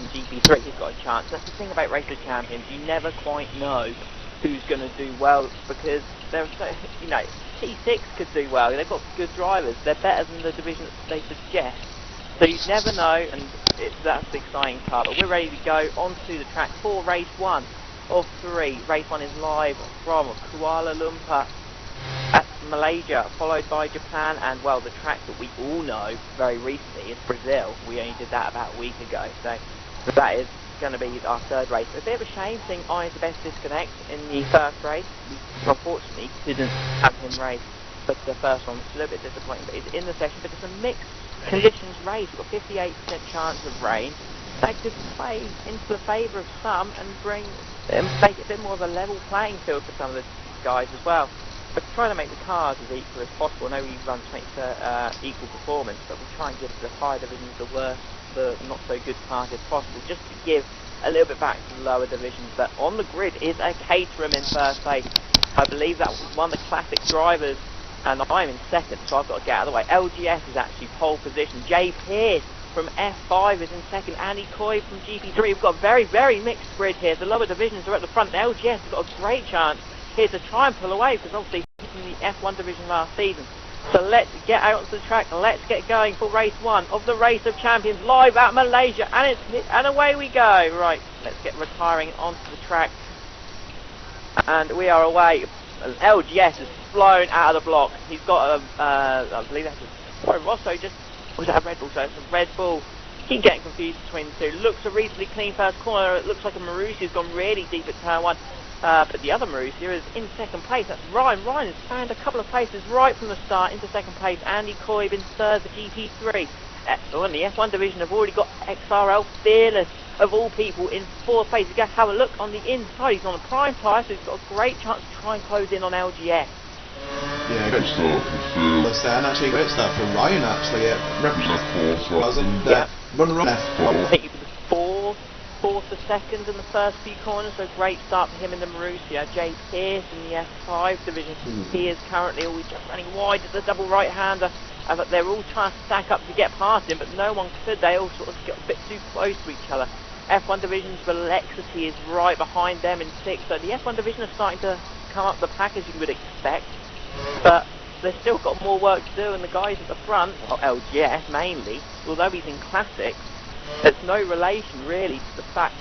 from GP3 has got a chance. That's the thing about Race of Champions, you never quite know who's going to do well, because they're so, you know, T6 could do well, they've got good drivers, they're better than the division they suggest. So you never know, and that's the exciting part. But we're ready to go onto the track for race 1 of 3. Race 1 is live from Kuala Lumpur at Malaysia, followed by Japan, and well, the track that we all know very recently is Brazil. We only did that about a week ago, so that is going to be our third race. A bit of a shame seeing I's the best disconnect in the first race. We unfortunately didn't have him race, but the first one was a little bit disappointing, but he's in the session. But it's a mixed conditions race. We've got 58% chance of rain. That could play into the favour of some and make it a bit more of a level playing field for some of the guys as well. But try to make the cars as equal as possible. I know we run to make equal performance, but we'll try and give the higher divisions the not so good cars as possible, just to give a little bit back to the lower divisions. But on the grid is a Caterham in first place. I believe that was one of the classic drivers, and I'm in second, so I've got to get out of the way. LGS is actually pole position. Jay Pearce from F5 is in second. Andy Coy from GP3. We've got a very, very mixed grid here. The lower divisions are at the front. LGS has got a great chance here to try and pull away, because obviously he's in the F1 division last season. So let's get out onto the track and let's get going for race 1 of the Race of Champions live at Malaysia, and away we go. Right, let's get retiring onto the track, and we are away. LGS has flown out of the block. He's got a, I believe that's a Rosso, just, was that a Red Bull? So it's a Red Bull. Keep getting confused between the two. Looks a reasonably clean first corner. It looks like a Marussia's gone really deep at turn 1. But the other Marussia is in second place. That's Ryan. Ryan has found a couple of places right from the start into second place. Andy Coybe in third for GP3. Excellent. The F1 division have already got XRL Fearless, of all people, in fourth place. You go have a look on the inside. He's on a prime tyre, so he's got a great chance to try and close in on LGS. Yeah, great start for Fearless there, and actually great start for Ryan, actually. Run I think he was fourth to second in the first few corners, so great start for him in the Marussia. Jay Pearce in the F5 division. He is currently always just running wide as the double right-hander. They're all trying to stack up to get past him, but no one could. They all sort of got a bit too close to each other. F1 division's Velexity is right behind them in 6th, so the F1 division is starting to come up the pack as you would expect, but they've still got more work to do, and the guys at the front, well, LGS mainly, although he's in Classics, there's no relation really to the fact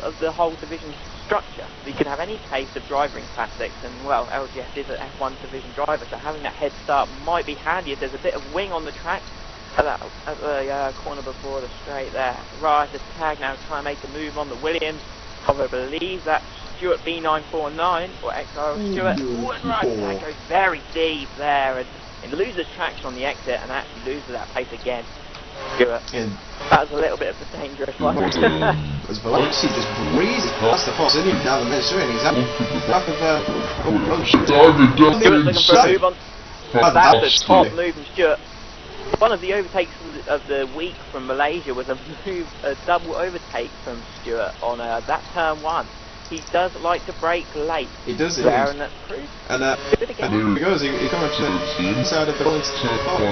of the whole division's structure. You can have any taste of driver in Classics, and well, LGS is an F1 division driver, so having that head start might be handy if there's a bit of wing on the track at the corner before the straight there. Right, the tag now trying to make a move on the Williams. I believe that's Stuart B949 or XRL Stuart. And right, that goes very deep there, and it loses traction on the exit and actually loses that pace again. Stuart. That was a little bit of a dangerous one. As Velocity just breezes past the Brazilian down the middle, and he's having back of Stuart's looking for a move on. That's a top move from Stuart. One of the overtakes of the week from Malaysia was a double overtake from Stuart on that turn 1. He does like to brake late. He does it. And that's proof. And here he goes. He comes to the inside of the ball.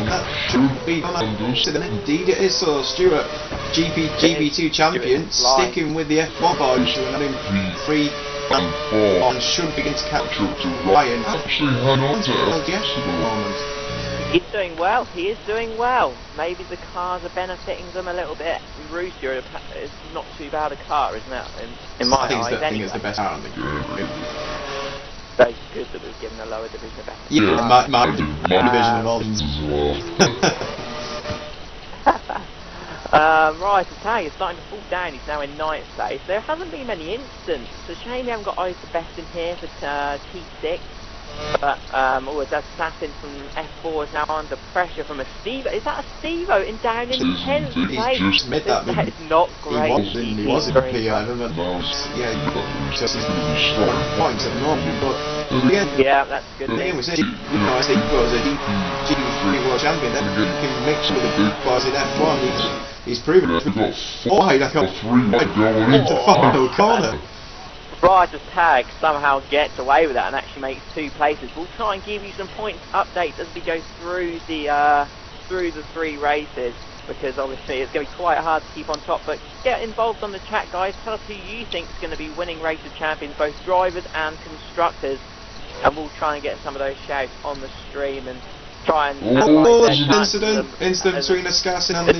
That should be indeed it is. So Stuart, GB2 champion, sticking with the F1 badge and having 3 and 4 and should begin to catch up to Ryan. Actually, hang on to LGS at the moment. He's doing well. He is doing well. Maybe the cars are benefiting them a little bit. Marussia is not too bad a car, isn't it? In my eyes, I think it's the best car on the grid. Very good that we've given the lower division a better. Yeah, my division involved as well. Right, the tag is starting to fall down. He's now in 9th place. There hasn't been many incidents. It's a shame we haven't got I's the best in here for T6. But that's Satin from F4 is now under pressure from a Stevo. Is that a Stevo in down in 10th place? He's just made that. That is not great. He was in P11, but yeah, just points at the moment. But yeah, that's a good. Again, we said, I think he was a GP3 World Champion. Then he can mix with the big boys in F1. He's proven it. Wide, I got 3 going into the final corner. Ryder's tag somehow gets away with that and actually makes 2 places. We'll try and give you some points updates as we go through the 3 races. because obviously it's going to be quite hard to keep on top. But get involved on the chat, guys. Tell us who you think is going to be winning Race of Champions, both drivers and constructors, and we'll try and get some of those shouts on the stream and try and incident between Escassin and the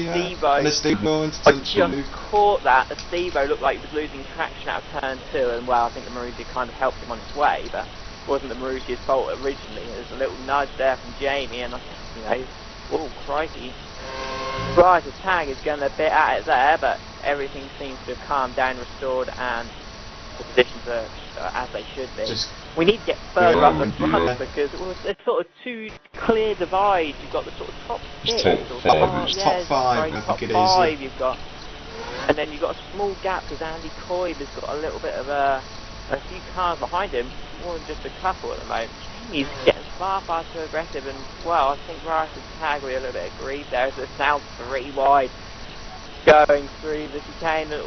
Steve-O. I just caught that. Steve-O looked like he was losing traction out of turn 2, and well, I think the Marussia kind of helped him on his way, but it wasn't the Marussia's fault originally. There's a little nudge there from Jamie, and you know, oh crikey. Right, the tag is going a bit at it there, but everything seems to have calmed down, restored, and the positions are as they should be. We need to get further up the front because there's sort of two clear divides. You've got the sort of top 6 or top 5, I think it is. You've got, and then you've got a small gap because Andy Coybe has got a little bit of a few cars behind him, more than just a couple at the moment. He's getting far too aggressive, and well, I think Rice's tag will be a little bit aggrieved there, so it's now 3 wide. Going through the chicane, and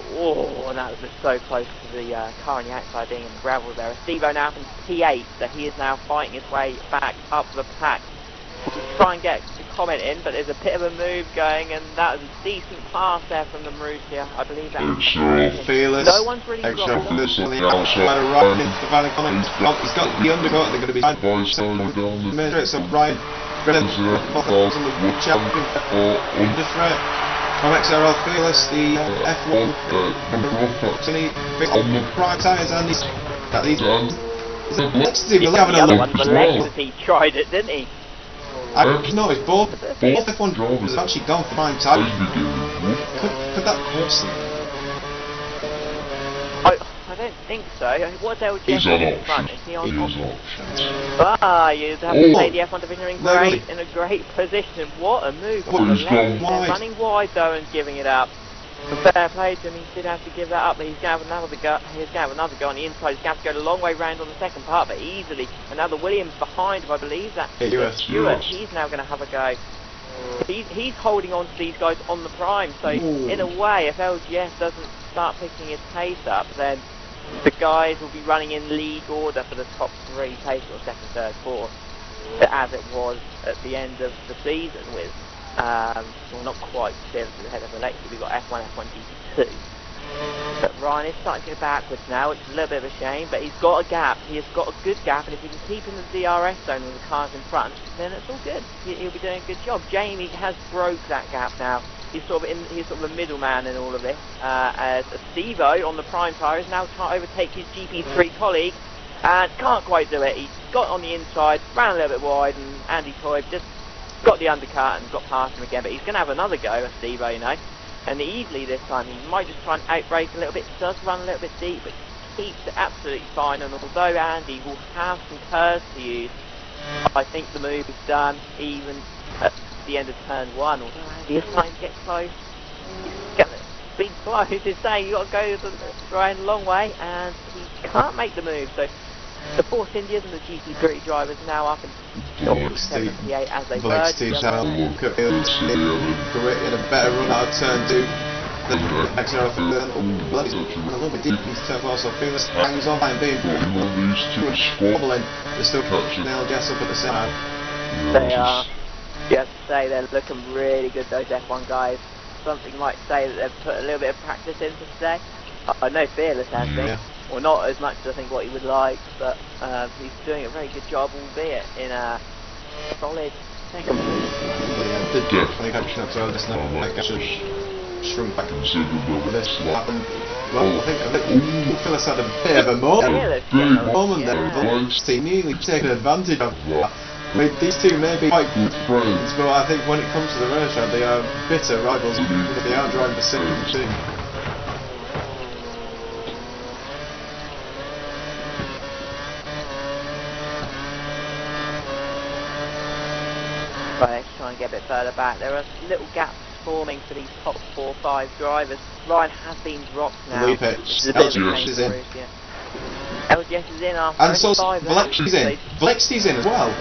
that was just so close to the car on the outside being in the gravel there. Steve-O now from P8, so he is now fighting his way back up the pack. We'll try and get the comment in, but there's a bit of a move going, and that was a decent pass there from the Marussia. I believe that was Fearless. No one's really got Fearless on the outside of Ryan into the Valley Comment. He's got the undercut, they're going to be fine. So Ryan, Brennan, on the champion, under threat. From XRL Fearless, the F1 on the prime tyres, and he's having a look. He tried it, didn't he? I noticed both F1 drivers have actually gone for prime tyres. Could that cost them? I don't think so. What's LJ in front? Is he on options? You'd have to say the F1 division in a great position. What a move! They're running wide though and giving it up. Fair play to him. He did have to give that up, but he's going to have another go. He's going to have another go on the inside. He's going to have to go the long way round on the second part, but easily. And now the Williams behind him, I believe that's Stewart. He's now going to have a go. He's holding on to these guys on the prime. So in a way, if LGS doesn't start picking his pace up, then the guys will be running in league order for the top 3 pace, or second, third, fourth, as it was at the end of the season with, well, not quite still to the head of the lecture. We've got F1, F1, GP2. But Ryan is starting to go backwards now, which is a little bit of a shame, but he's got a gap. He has got a good gap, and if he can keep in the DRS zone with the cars in front, then it's all good. He'll be doing a good job. Jamie has broke that gap now. He's sort of a middleman in all of this. As Steve-O on the prime tyre is now trying to overtake his GP3 colleague, and can't quite do it. He got on the inside, ran a little bit wide, and Andy Coybe just got the undercut and got past him again. But he's going to have another go at Steve-O, you know. And easily this time, he might just try and outbrake a little bit. Does run a little bit deep, but keeps it absolutely fine. And although Andy will have some curves to use, I think the move is done even at the end of turn 1. Although Andy is trying to get close, he's going to be close. He's saying you've got to go around a long way, and he can't make the move. So the Force Indians and the GP3 drivers now up in 78 as they verge. In a better run out of turn 2 than XRL. A little bit deep into turn 4, so Fearless hangs on and being wobbling. They're still now Jess up at the side. They are. You have to say they're looking really good, those F1 guys. Something might say that they've put a little bit of practice into today. I know Fearless has been. Yeah. Well, not as much as I think what he would like, but he's doing a very good job, albeit in a solid second place. Yeah, I think I should have this now. I should shrunk back considerably. This happened. Well, I think Phyllis had a bit of a moment there, but he nearly taken advantage of that. I mean, these two may be quite good friends, but I think when it comes to the racetrack, they are bitter rivals because they are driving the same team. Right, let's try and get a bit further back. There are little gaps forming for these top 4-5 drivers. Ryan has been dropped now. LGS is in. LGS is in after and so Vlexi's in. Vlexi's in as well.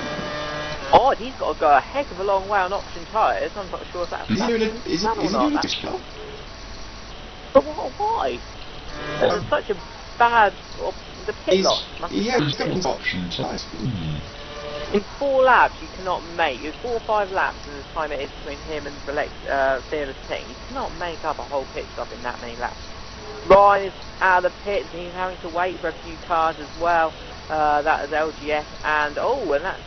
Oh, he's got to go a heck of a long way on option tyres. I'm not sure if that's is he doing a job? But why? That's such a bad... the pit loss. Yeah, he's got option tyres. In 4 laps, you cannot make, 4 or 5 laps in the time it is between him and Fearless team, you cannot make up a whole pit stop in that many laps. Ryan is out of the pits and he's having to wait for a few cars as well. That is LGS and that's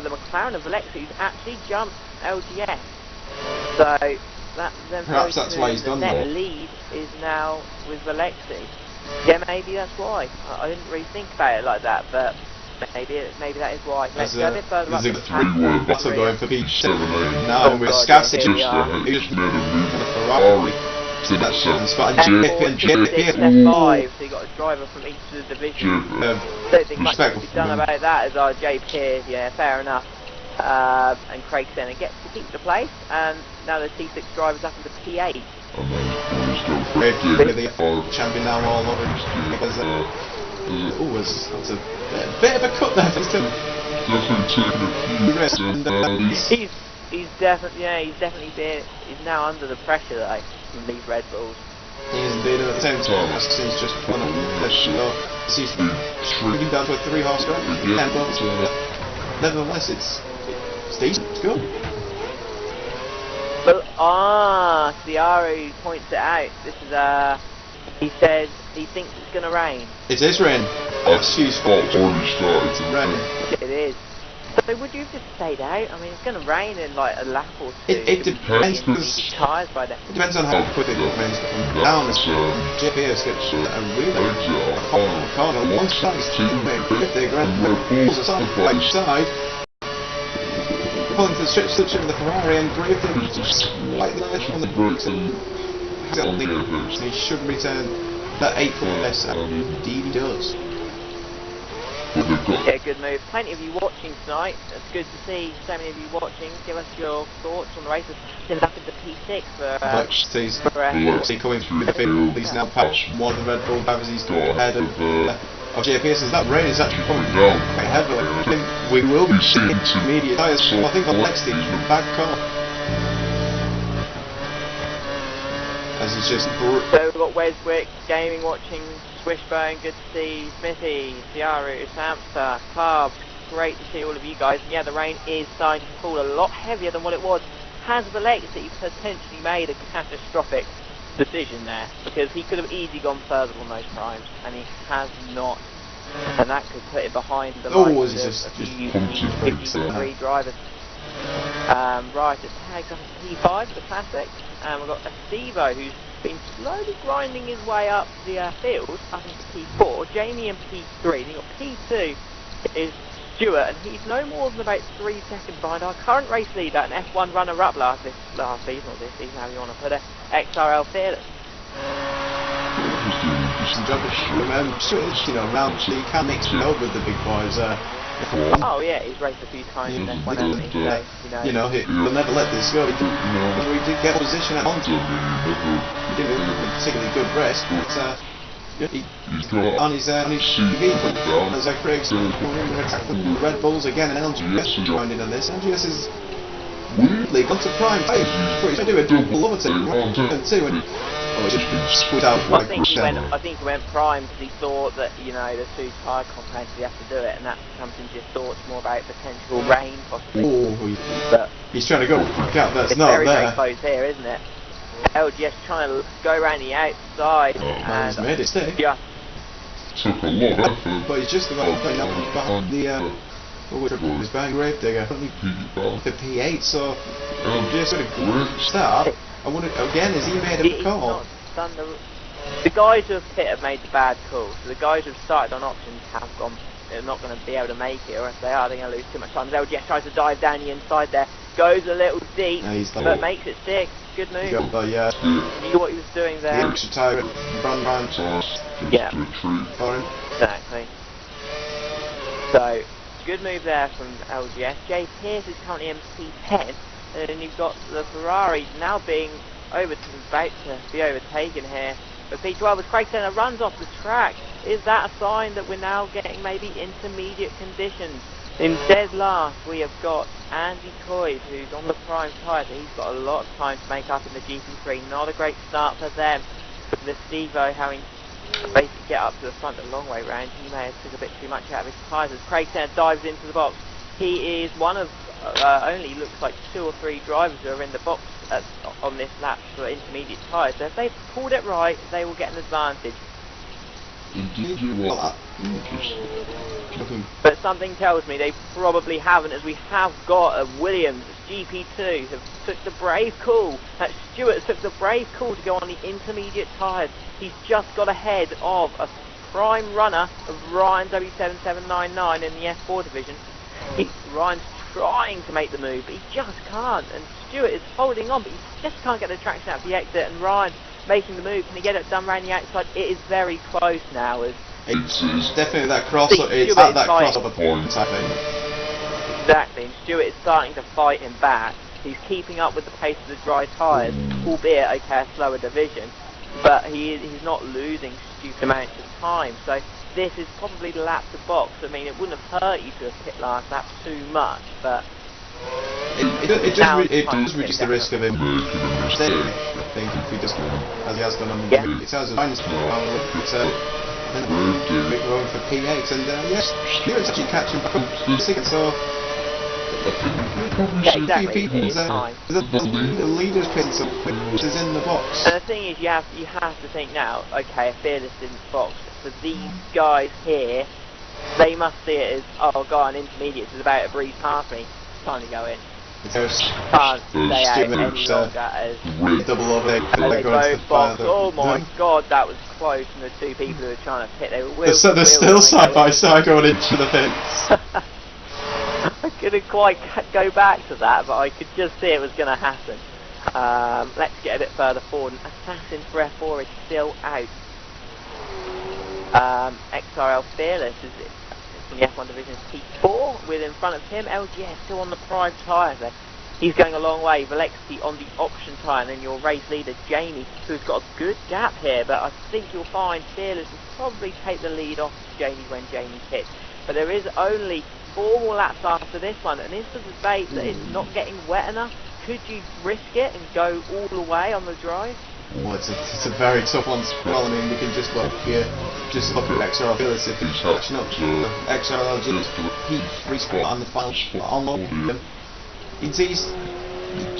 the McLaren of Alexi who's actually jumped LGS. So perhaps that's why he's done that. that. The lead is now with Alexi. Yeah, maybe that's why. I didn't really think about it like that, but maybe that is why. Let's go a bit further up. There's a 3-word battle going for P7 now, and we're scarcity and a Ferrari. So that's spot and F5, so you got a driver from each of the divisions. Don't think much can be done about that as our JP, yeah, fair enough. And Craig Senna gets to keep the place, and now the T6 driver's up into P8. The champion now all over because that's a bit of a cut there for him. He's now under the pressure though from these Red Bulls. He is indeed, at the same time, he's just gone up the show. He's shrinking down to a 3-horse car. Nevertheless, it's decent, it's good. But Ciaru points it out. This is he says he thinks it's gonna rain. It is rain. Excuse me. Already started to rain. It is. So would you have just stayed out? I mean, it's gonna rain in like a lap or two. It depends. Tires by then. It depends on how quickly it rains down. GPS gets a really car on one side. If they pulls aside by side. Pulling to the stretch of the Ferrari and Graveton is just slightly left on the brakes and he should return that 8th place and indeed he does. Yeah, good move. Plenty of you watching tonight. It's good to see so many of you watching. Give us your thoughts on the races. Then up into P6 for coming through the field. He's now patched one of the Red Bull drivers. He's got ahead of JPS, as that rain is actually coming down quite heavily. I think we will be seeing intermediate tyres. I think on next stage is a bad call. As he's just. So we've got Weswick Gaming watching, Swishbone, good to see Smithy, Ciaru, Samster, Carbs, great to see all of you guys. And yeah, the rain is starting to fall a lot heavier than what it was. Has Alexi potentially made a catastrophic decision there, because he could have easily gone further on those primes, and he has not, and that could put it behind the likes of a few 53 drivers. Right, it's tagged up to P5, the classic, and we've got a Stevo who's been slowly grinding his way up the field, up into P4, Jamie in P3, and you've got P2 is Stuart, and he's no more than about 3 seconds behind our current race leader and F1 runner-up last season, or this season, however you want to put it, XRL Fearless. Around, so you can mix it up with the big boys. Oh yeah, he's raced a few times in F1, hasn't he? So, he'll never let this go. We did get position at Monty. He didn't have a particularly good race, but he's on his TV, as Craig's attacking the Red Bulls again, and LGS joined in on this. LGS is weirdly gone to prime 5, but he's going to do a double overtake, 1 and 2, and just split out. I think he went prime because he thought that, the 2 tyre compounds, you have to do it, and that comes into his thoughts more about potential rain, possibly. But he's trying to go out, that's not very, there. very close here, isn't it? LGS trying to go around the outside, and he's made it stick. Took a lot of effort, but he's just about putting up behind the he's behind Gravedigger for P8, so just got a great start. I wonder again, has he made a call? The guys who have pit have made the bad call. So the guys who have started on options have gone. They're not going to be able to make it, or if they are, they're going to lose too much time. LGS tries to dive down the inside there, goes a little deep, but makes it stick. Good move. Knew what he was doing there. The extra tire, brand yeah, for him. Exactly. So good move there from LGS. Jay Pierce is currently in P10. And then you've got the Ferrari now being about to be overtaken here. But P12 as Craig Senna runs off the track. Is that a sign that we're now getting maybe intermediate conditions? In dead last we have got Andy Coyes, who's on the prime tyre, so he's got a lot of time to make up in the GP3. Not a great start for them. With the Stevo having to basically get up to the front a long way round, he may have took a bit too much out of his tyres as Craig Senna dives into the box. He is one of only looks like 2 or 3 drivers who are in the box on this lap for intermediate tyres. So if they've pulled it right, they will get an advantage. But something tells me they probably haven't, as we have got a Williams GP2 have took the brave call. That Stewart took the brave call to go on the intermediate tyres. He's just got ahead of a prime runner of Ryan W7799 in the F4 division. Ryan's trying to make the move, but he just can't. And Stewart is holding on, but he just can't get the traction out of the exit. And Ryan making the move. Can he get it done around the outside? It is very close now. It's definitely that crossover. It's at that crossover point, I think. Exactly, and Stewart is starting to fight him back. He's keeping up with the pace of the dry tyres, albeit okay, a slower division, but he's not losing stupid amounts of time. So this is probably the lap to box. I mean, it wouldn't have hurt you to have pit last lap too much, but it does reduce the risk of him mistake. I think if he just, as he has done on the it has a minus big run for P8, and yes, Stewart's actually catching back up second, so exactly. The leader's pin, so which is in the box. And the thing is, you have to think now, okay, Fearless in the box, for these guys here, they must see it as, oh god, an intermediate is about to breeze past me, it's time to go in. Can't stay out any longer as double over they both box. Oh my god, that was close, and the 2 people who were trying to pit, they were they're still side by side going into the pits. I couldn't quite go back to that, but I could just see it was going to happen. Let's get a bit further forward. Assassin for F4 is still out. XRL Fearless is from the F1 division P4, with in front of him LGS still on the prime tyre there. He's going a long way. Valexi on the option tyre, and then your race leader Jamie, who's got a good gap here, but I think you'll find Fearless will probably take the lead off Jamie when Jamie hits. But there is only 4 more laps after this one, and is the debate that it's not getting wet enough? Could you risk it and go all the way on the drive? Well, it's a very tough one to well, I mean, we can just look here, just look at XRL Fearless if he's catching up to XRL Heat respawn on the final spot on the he's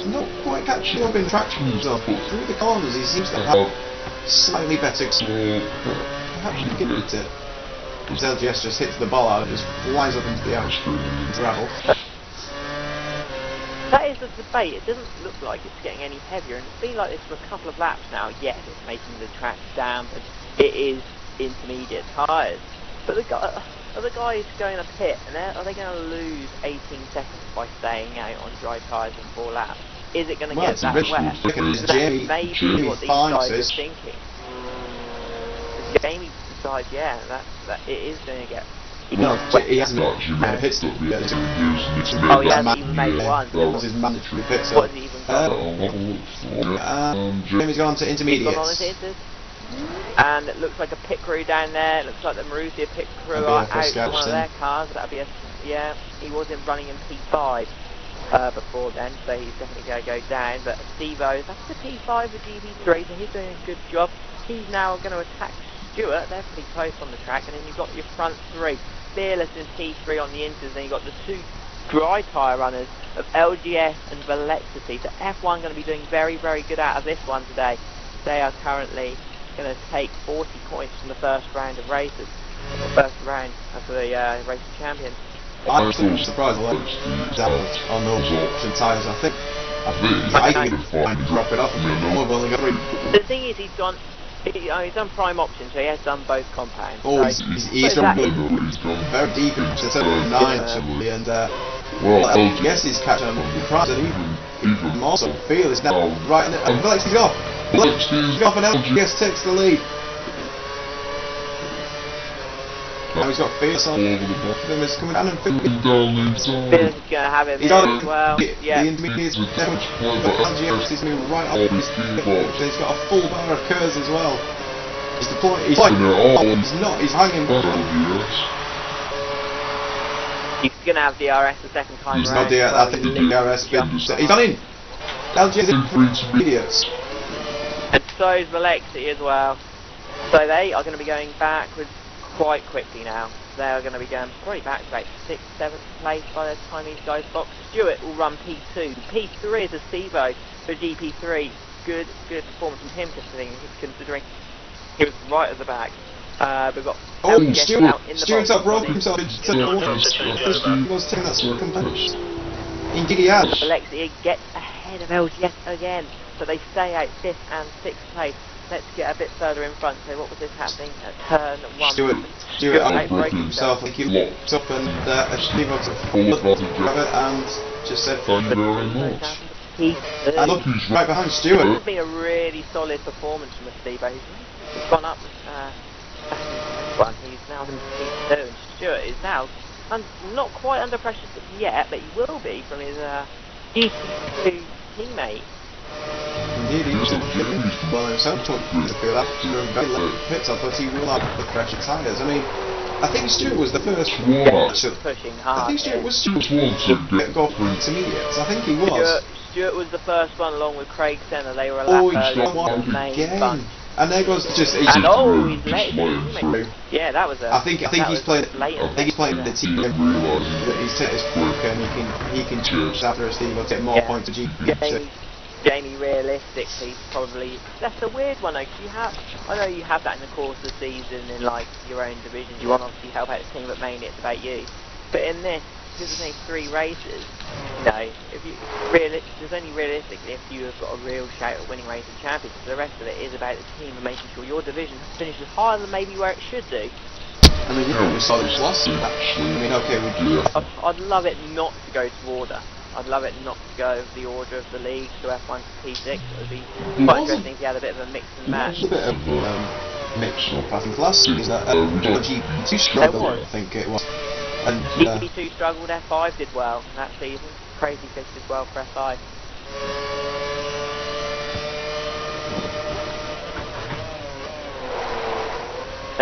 not quite catching up in traction himself, but through the corners he seems to have slightly better perhaps you can hit it. LGS just hits the ball out and just flies up into the gravel. That is the debate. It doesn't look like it's getting any heavier, and it's been like this for a couple of laps now. Yes, it's making the track damp, and it is intermediate tyres. But are the guys going to pit, and are they going to lose 18 seconds by staying out on dry tyres in 4 laps? Is it going to get that wet? That's maybe what these guys are thinking. Jamie decides, yeah, that it is going to get. No, he hasn't made a pit stop yet. Oh, he hasn't even made one. That was his mandatory pit stop. What has he even got? Jamie's gone to intermediates. And it looks like a pit crew down there. It looks like the Marussia pit crew are out for one of their cars. That'll be yeah, he wasn't running in P5 before then, so he's definitely going to go down. But Stevo, that's the P5 of GB3, so he's doing a good job. He's now going to attack Stewart. They're pretty close on the track, and then you've got your front 3. Fearless in P3 on the inters, then you've got the 2 dry tyre runners of LGS and Velexity. So F1 going to be doing very, very good out of this one today. They are currently going to take 40 points from the first round of races, or first round for the Racing Champions. I'm absolutely surprised on those option tyres. I think I can drop it off and we've only got 3. The thing is, he's done prime option, so he has done both compounds. Oh, so he's done very deep into 7 9 actually, and I guess he's catching on the price, and even more so Fearless now right in it, and Valexi's off. Valexi's off, and LGS takes the lead. Now he's got Fearless on him, is coming down, and Fearless is going to have him in as well. Yeah. The intermediates with damage, but LGS is moving right off his so he's got a full bar of curves as well. It's the point, he's not, he's hanging back. He's going to have DRS the second time he's around. I think DRS, he's gone in. LGS is in for intermediates. And so is Valexi as well. So they are going to be going backwards quite quickly now. they're going to be going probably back to like 6th, 7th place by the time these guys box. Stewart will run P2. P3 is a Stevo for GP3. Good performance from him considering he was right at the back. We've got Stewart's up broke himself. He was taking that second place. Indeed he has. Alexia gets ahead of LGS again, so they stay out 5th and 6th place. Let's get a bit further in front. So what was this happening at turn 1? Stewart outbreaking himself. I think he looked up and Steve was and just said Thank you very much. And look who's right behind Stewart. It's been a really solid performance from the Steve. He's gone up. He's now in P2, and Stewart is now not quite under pressure yet, but he will be from his GP2 teammate. Indeed, he was well himself to feel that very late pits up, but he will have the fresher tyres. I mean, I think Stewart was the first pushing hard. I think Stewart was to go for intermediates. I think he was. Stewart was the first one along with Craig Senna. They were a lap early in the main bunch. And there goes just he's late. Yeah, that was a. I think he's playing. I think he's playing the team. He's taking his quick and he can choose after a Steve. Get more points to GP. Jamie, realistically, probably that's a weird one. Though, I know you have that in the course of the season in like your own division. You want to obviously help out the team, but mainly it's about you. But in this, because there's only 3 races, if you there's only realistically if you have got a real shout at winning race of champions. The rest of it is about the team and making sure your division finishes higher than maybe where it should do. I mean, we saw this last year. I mean, okay, I'd love it not to go to order. I'd love it not to go the order of the league to F1 to P6. It would be quite interesting if you had a bit of a mix and match. A bit of mix up. I think last season GP2 struggled, I think it was. And GP2 struggled, F5 did well that season. Crazy Fish did well for F5.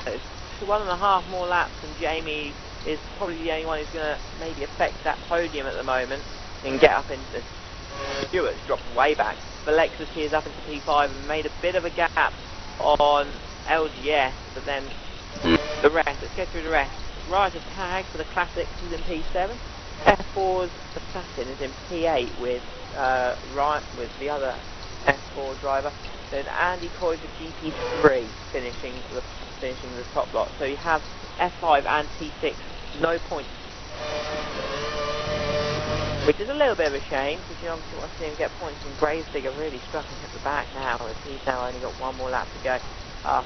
It's 1.5 more laps, and Jamie is probably the only one who's going to maybe affect that podium at the moment and get up into Stewart's dropped way back. But Lexus here is up into P5 and made a bit of a gap on LGS, but then the rest, let's go through the rest. Rider's Tag for the Classics is in P7. F4's Assassin is in P8 with the other F4 driver. Then Andy Coy for GP3 finishing the top lot. So you have F5 and P6, no points. Which is a little bit of a shame, because you obviously want to see him get points, and Gravesdigger really struggling at the back now, as he's now only got 1 more lap to go. Now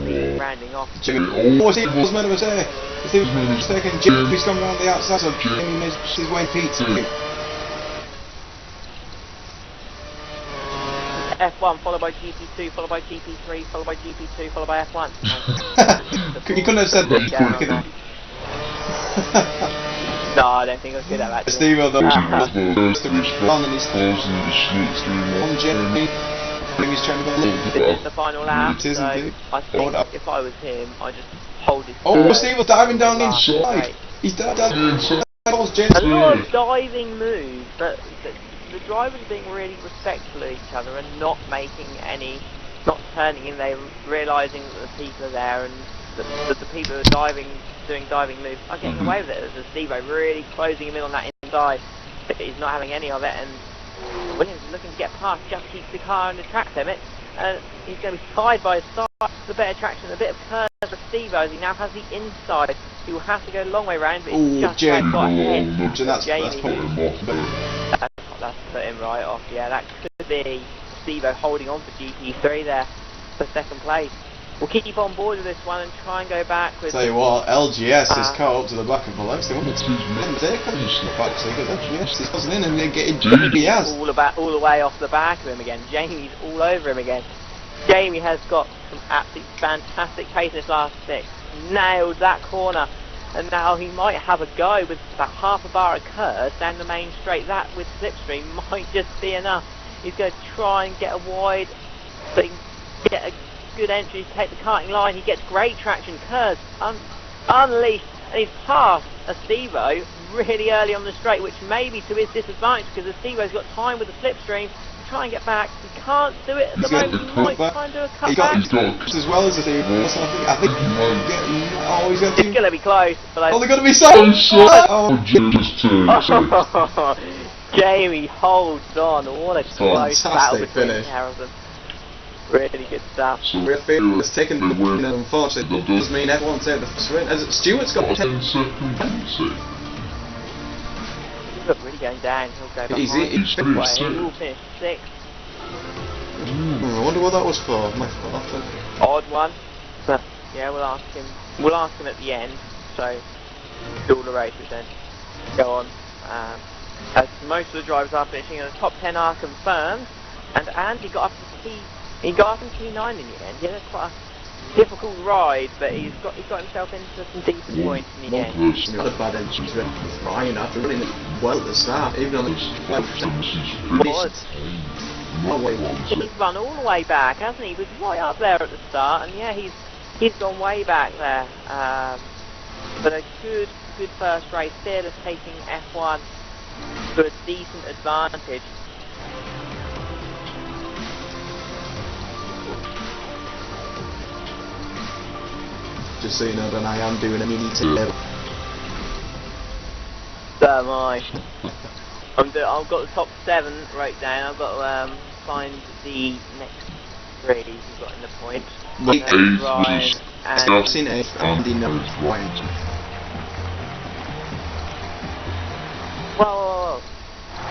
he's rounding off. Steve was meant to say, Steve was mistaken, Jimmy's gone round the outside, so Jimmy missed his way P2. F1 followed by GP2, followed by GP3, followed by GP2, followed by F1. You couldn't have said that. No, I don't think I could have actually. Steve, though, he's trying to go this is the final lap, so I think if I was him, I'd just hold his... Oh, Steve was diving down inside. He's diving inside. A lot of diving moves, but the drivers are being really respectful of each other and not making any, not turning in. They're realising that the people are there and that the people who are doing diving moves are getting away with it. There's a Stevo really closing him in on that inside, but he's not having any of it, and Williams is looking to get past, just keeps the car on the track limit, and he's going to be tied by his side. The better traction, a bit of curve for Stevo as he now has the inside. He will have to go a long way round, but he's just got ahead. That's put him right off. Yeah, that could be Stevo holding on for GP3 there for 2nd place. We'll keep on board with this one and try and go back with... Tell you what, LGS is caught up to the back of the legs. They wanted to mistake actually, but LGS is buzzing in and they're getting GBS. All the way off the back of him again. Jamie's all over him again. Jamie has got some absolutely fantastic pace in his last 6. Nailed that corner. And now he might have a go with about half a bar of curves down the main straight. That with slipstream might just be enough. He's going to try and get a wide, but he can get a good entry to take the karting line. He gets great traction, curves unleashed, and he's passed a Stevo really early on the straight, which may be to his disadvantage because the Stevo's got time with the slipstream. try and get back. He can't do it at the He's got moment. the He might cutback. try and do a He got cutback. as well as a team. So I think oh, he's got It's going to be close. But oh, they're going to be so oh, Just Jamie holds on. What a close battle fantastic between finish. Harrison. Really good stuff. So It's taken the win, and unfortunately, it does mean everyone take the first win. As Stuart's got 10 seconds. Look, really going down. He'll go behind. He's He will finish 6th. I wonder what that was for. Odd one, but yeah, we'll ask him. We'll ask him at the end. So, all the races then go on. As most of the drivers are finishing, and the top 10 are confirmed. And Andy got up to he got up in P9 in the end. Yeah, that's quite a difficult ride, but he got himself into some decent points in the end. Not a bad entry. Ryan after running well at the start, even on the He's run all the way back, hasn't he? He was right up there at the start, and yeah, he's gone way back there. But a good first race. Fearless taking F1 to a decent advantage. Just so you know, then I am doing a mini table. So am I. I've got the top 7 right down. I've got to find the next 3 who've got in the points. Ryan and I've seen it. Andy knows Ryan. Whoa.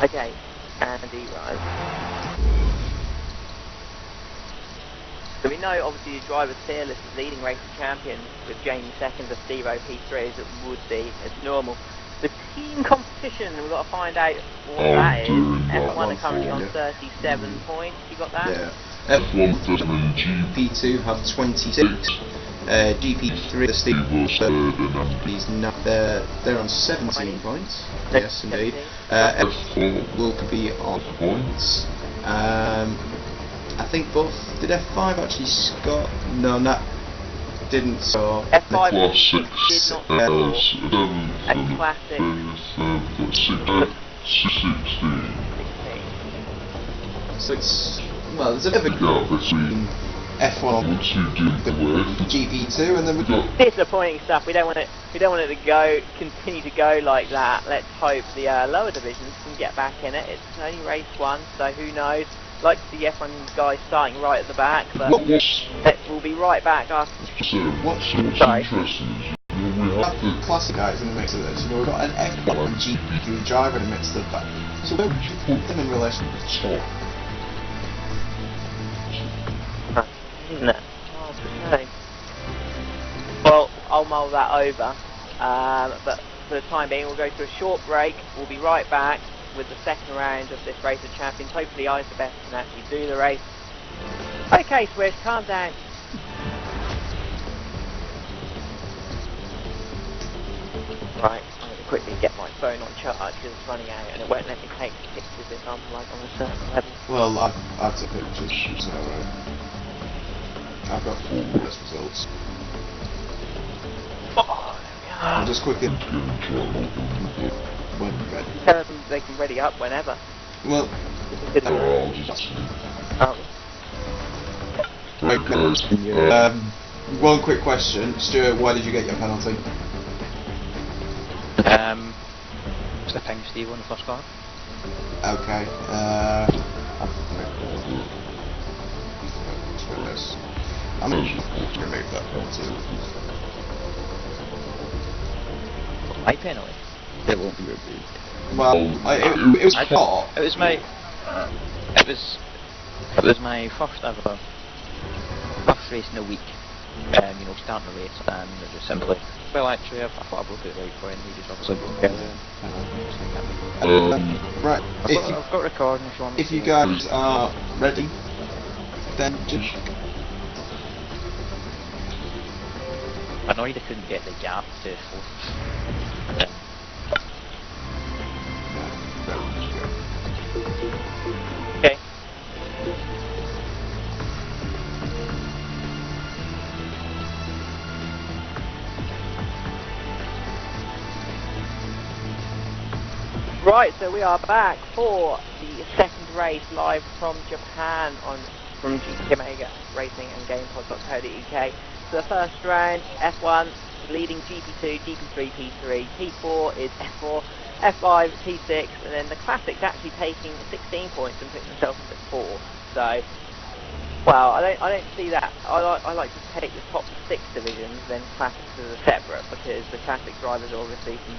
Okay, Andy, Ryan. So we know obviously the driver's Fearless is leading race of champions with Jamie second, as Stevo P3 as it would be. It's normal. The team competition, we've got to find out what that is. F1 are currently on 37 points. You got that? Yeah. F1 and GP2 have 26. GP3, the Steve he's not there. They're on 17 20. Points. Yes, indeed. F4 will be on points. I think both did F5 actually score. No, that didn't score. F5 Classic did not score. A classic. 16. So it's well, there's a bit of a gap between F1 and GP2, and then we've got disappointing stuff. We don't want it to continue to go like that. Let's hope the lower divisions can get back in it. It's only race 1, so who knows? Like to see F1 guys starting right at the back, but we'll be right back after. Sorry. We have the classic guys in the mix of this. You know, we've got an F1 and GP2 driver in the mix of that. So where would you put them in relation to the top? Isn't it? Hard to say. Well, I'll mull that over. But for the time being, we'll go to a short break. We'll be right back with the second round of this Race of Champions. Hopefully I's the best can actually do the race. Okay, Swish, calm down. Right, I'm going to quickly get my phone on charge because it's running out and it won't let me take pictures if I'm like on a certain level. Well, I've took pictures, so I've got 4 test results. Oh, I'll just quickly when ready. Tell them they can ready up whenever. Well, one quick question, Stuart. Why did you get your penalty? I think Steve on the first car. Okay. I'm going to remove that penalty. My penalty. It won't be reviewed. Well, it was hot. It was my. It was my first ever race in a week. You know, starting the race, and it just simply. Well, actually, I thought I broke it right for him. He just obviously broke it. Right. I've got recording if you want me. If you guys are ready, then just. Annoyed I couldn't get the gap to 4th. Okay. Right, so we are back for the second race live from Japan from GT Omega Racing and GamePod.co.uk. So the first round, F1 leading GP2, GP3, P3, P4 is F4, F5, P6, and then the Classics actually taking 16 points and putting themselves into 4. So, well, I don't see that. I like to take the top 6 divisions, then Classics as a separate, because the Classic drivers are obviously from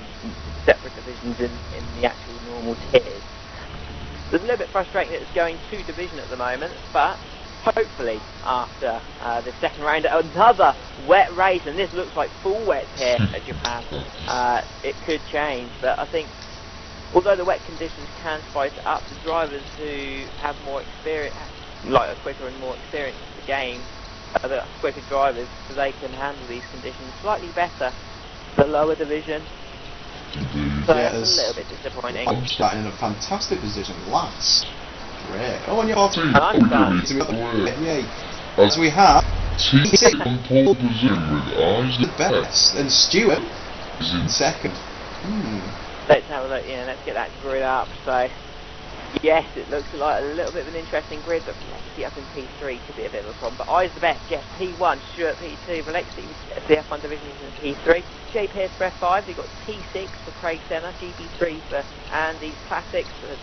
separate divisions in the actual normal tiers. It's a little bit frustrating that it's going 2 division at the moment, but hopefully after the second round, another wet race, and this looks like full wets here at Japan. It could change, but I think although the wet conditions can spice it up, the drivers who have more experience, like a quicker and more experience in the game, the quicker drivers, so they can handle these conditions slightly better. The lower division, so Yeah, it's a little bit disappointing. I'm starting in a fantastic position, last. Great. Oh, and you're off. And I'm starting. Yay. So we have T6 on pole position with eyes the best, and Stuart is in in second. Let's have a look, let's get that grid up. So, yes, it looks like a little bit of an interesting grid, but Velexity up in P3 could be a bit of a problem. But Eyes the best, yes, P1, Stuart P2, Velexity, the F1 division is in P3. J Pierce for F5, we've got T6 for Craig Senna, GP3 for Andy's Classics, for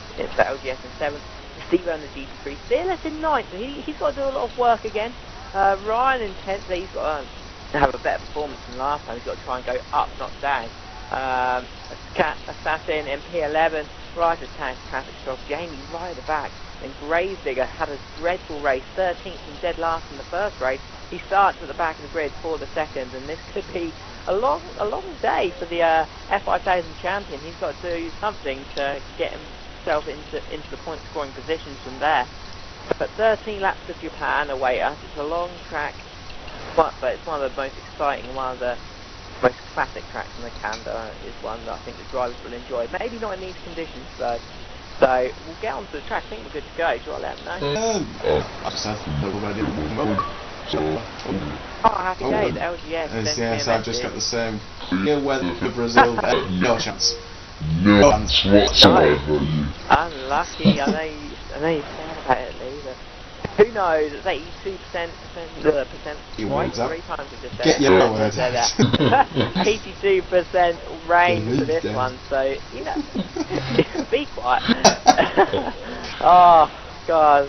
LGS in 7th. Steve on the GP3, Fearless in 9th, so he's got to do a lot of work again. Ryan in 10th, he's got to have a better performance than last time, he's got to try and go up, not down. Assassin in P11, Ryder's Tank, Classic Strong, Jamie right at the back, then Gravedigger had a dreadful race, 13th and dead last in the first race. He starts at the back of the grid for the second, and this could be a long day for the F5000 champion. He's got to do something to get himself into the point scoring positions from there. But 13 laps of Japan await us. It's a long track, but it's one of the most exciting, one of the most classic tracks in the calendar. Is one that I think the drivers will enjoy. Maybe not in these conditions though. So we'll get onto the track. I think we're good to go. Do you want to let them know? I just have already. Oh, happy days, LGS. Yes, I've just got the same. Yeah, weather for Brazil, no chance. no chance whatsoever. Unlucky. I know you said about it, Lee, but who knows? It's 82% right. 3 times we just said Get it. your word. Said that. 82% rain for this one, so be quiet. Oh God,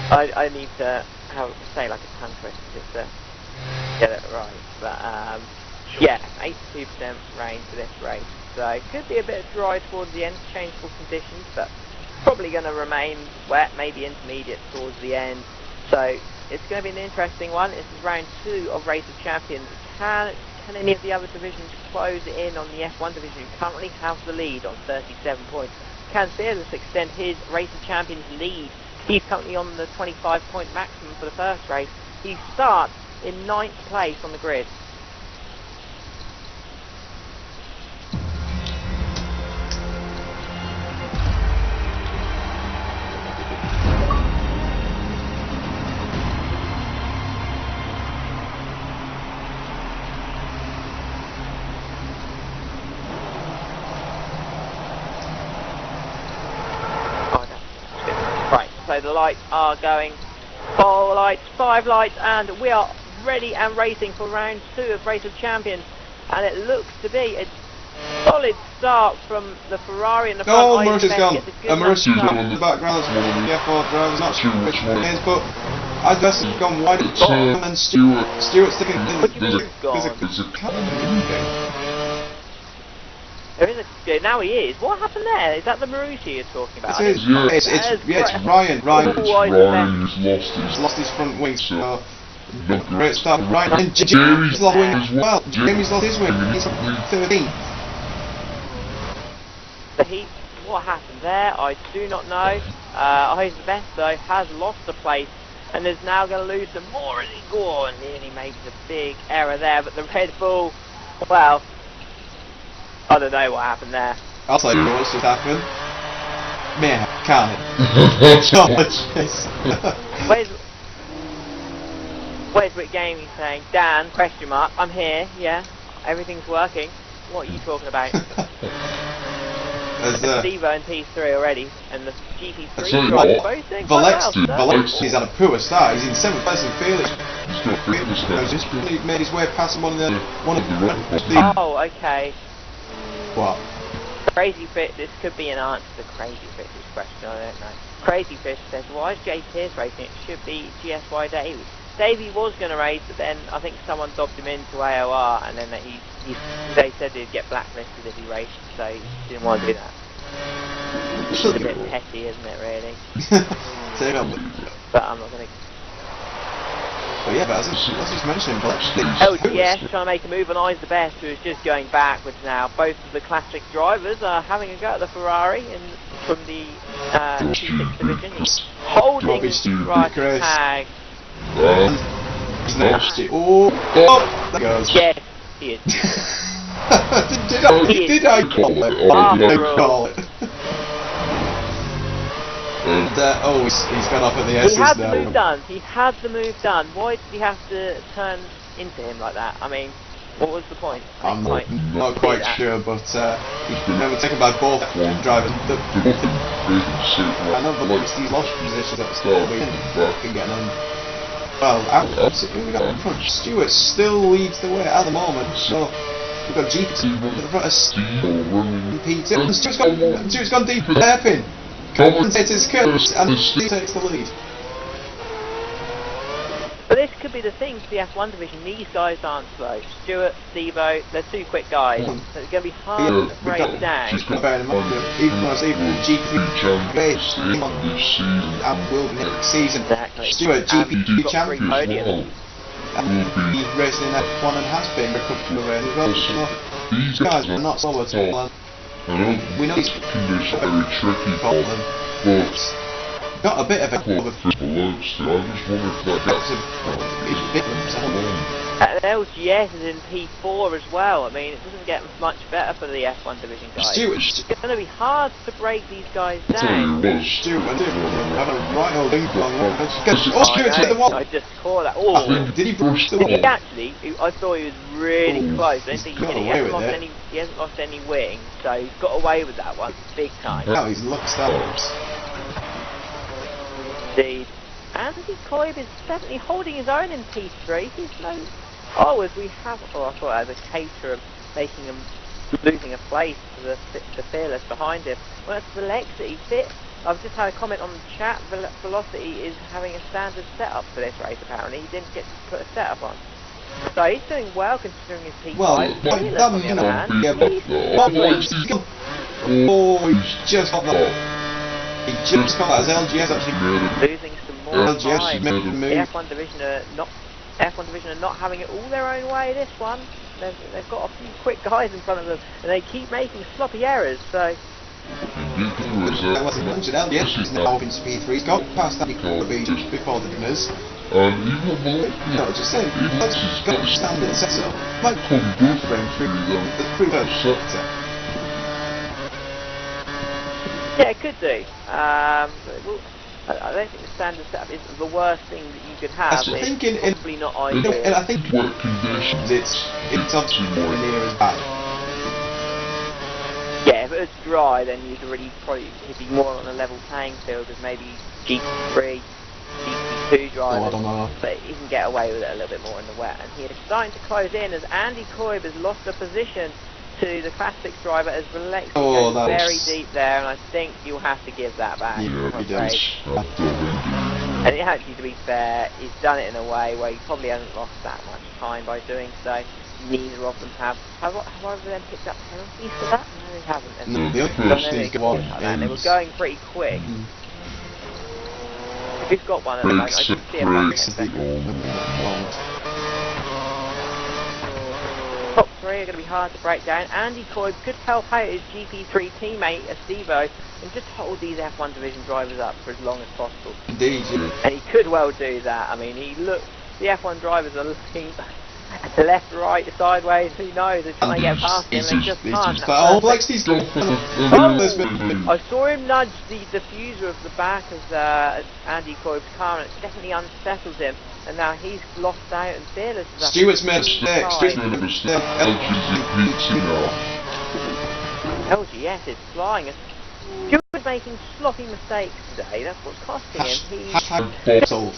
I need to say like a tongue twister just to get it right. But yeah, 82% rain for this race, so it could be a bit dry towards the end, changeable conditions, but probably going to remain wet, maybe intermediate towards the end. So it's going to be an interesting one. This is round 2 of Race of Champions. Can any of the other divisions close in on the F1 division, who currently have the lead on 37 points? Can Fearless extend his Race of Champions lead? He's currently on the 25 point maximum for the first race. He starts in 9th place on the grid. So the lights are going, 4 lights, 5 lights, and we are ready and racing for round 2 of Race of Champions. And it looks to be a solid start from the Ferrari in the front. Oh, Mercy's gone. Mercy's gone in the background. The F4 driver's not sure which one it is, but I've just gone wide and Stuart sticking in. There's a cannon. There is a, now he is. What happened there? Is that the Marucci you're talking about? It is. It's Ryan. Ryan's lost his front wing. So great start. Ryan and Jamie's lost wing as well. Jamie's lost his wing. He's on 13. What happened there? I do not know. Eyes the best though has lost a place and is now going to lose some more as he goes on. Nearly makes a big error there, but the Red Bull, well, I don't know what happened there. I'll tell you what's just happened. Man, can't it? Where's Rick Gaming saying, Dan, question mark, I'm here, yeah, everything's working. What are you talking about? Stevo in P3 already, and the I'll tell GP3 you drivers what, both doing quite well. Valexti's had a poor start. He's in 7th place in Felix. he's got fitness He's now. just made his way past one of the Oh, okay. What? Crazy Fish, this could be an answer to Crazy Fish's question, I don't know. Crazy Fish says, why is Jay Pierce racing? It should be GSY Davey. Davey was going to race, but then I think someone dobbed him into AOR, and then they said he'd get blacklisted if he raced, so he didn't want to do that. It's a bit petty, isn't it, really? But I'm not going to... But yeah, but as I was just mentioning, LGS trying to make a move on Eyes the Best, who is just going backwards now. Both of the classic drivers are having a go at the Ferrari from the T6 division. He's holding his right tag. He's nasty. Oh, there goes. Yes, he is. Did I call it? Or did I call it? And, oh, he's gone off at the S's now. He had now. the move done. He had the move done. Why did he have to turn into him like that? I mean, what was the point? I'm not quite sure, but they were taken by both drivers. I know he's lost positions at the start. We can get on. Well, who we got in front? Stewart still leads the way at the moment. So we've got GP at the front of P2. Stewart's gone deep. Hairpin. Commentator's curse, and Steve takes the lead. But this could be the thing for the F1 division. These guys aren't slow. Stewart, Stevo, they're two quick guys. So it's going to be hard to break down. Bear in mind, even GP base and will be next season. Exactly. Stewart, GP champion. Podiums. And he's racing in F1 and has been for a couple of races as well. So these guys are not slow at all. We know these conditions are very tricky for them, but got a bit of a I just wonder if that gets And LGS is in P4 as well. I mean, it doesn't get much better for the F1 division guys. It's going to be hard to break these guys down. Stewart, having a right old link along. Stewart hit the wall. I just caught that. Oh, did he brush the wall? He actually, I thought he was really close. I don't think he hit it. He hasn't lost any wing, so he's got away with that one big time. Now he's luck stars. Indeed. Andy Coybe is definitely holding his own in P3. He's no... Oh, as we have... Oh, I thought as a caterer making him... losing a place to the Fearless behind him. Well, that's Velexity. I've just had a comment on the chat. Velocity is having a standard setup for this race, apparently. He didn't get to put a setup on. So he's doing well considering his P5. Well, Fearless, on the other hand, he's just got that. He just got that as LGS actually losing some more time. The F1 division are not having it all their own way this one. They've got a few quick guys in front of them and they keep making sloppy errors, so... That wasn't mentioned, LGS is now into P3, he's got past Andy Coybe just before the dinners. No, just saying, he's got a standard setup. Might come good for him through the pre-first sector. Yeah, it could do. I don't think the standard setup is the worst thing that you could have. It's probably not ideal. And I think work conditions, it's obviously more near as bad. Yeah, if it was dry, then you'd be more on a level playing field as maybe GP3, GP2 drivers. I don't know. But you can get away with it a little bit more in the wet. And he is starting to close in as Andy Coybe has lost a position to the Classics driver as Velexity goes very deep there, and I think you'll have to give that back. Yeah, he does. And actually, to be fair, he's done it in a way where he probably hasn't lost that much time by doing so. Neither of them have. Have either of them picked up penalties for that? No, they haven't. No, the other person is gone. They were going pretty quick. If you've got one at the moment, I can see him. Top three are going to be hard to break down. Andy Coybe could help out his GP3 teammate, Stevo, and just hold these F1 division drivers up for as long as possible. Indeed, yeah. And he could well do that. I mean, the F1 drivers are looking left, right, sideways, who knows, they're trying to get past him and they just can't. I saw him nudge the diffuser of the back of Andy Coybe's car, and it definitely unsettled him. And now he's lost out and Fearless is Stewart's made a mistake. LGS is flying. Stuart's making sloppy mistakes today. That's what's costing him. Bottled.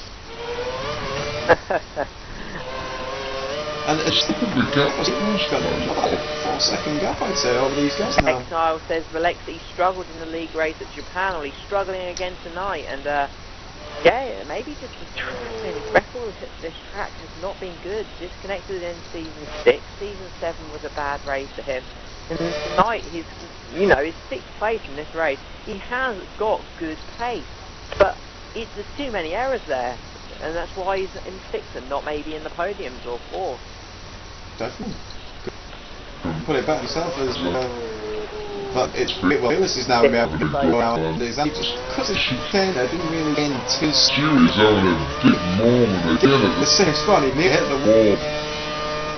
And it's the gap was 4-second gap, I'd say, over these guys now. Exile says Valexi struggled in the league race at Japan, or he's struggling again tonight, and yeah, maybe just his record at this track has not been good. Disconnected in season 6, season 7 was a bad race for him, and tonight he's 6th place in this race. He has got good pace, but there's too many errors there, and that's why he's in 6th and not maybe in the podiums or 4th. Definitely. Put it back yourself as but it's this is now able to go out. Just because it's chicane, I didn't really get into Stewie's on a bit more than again. The same spot, he hit the wall.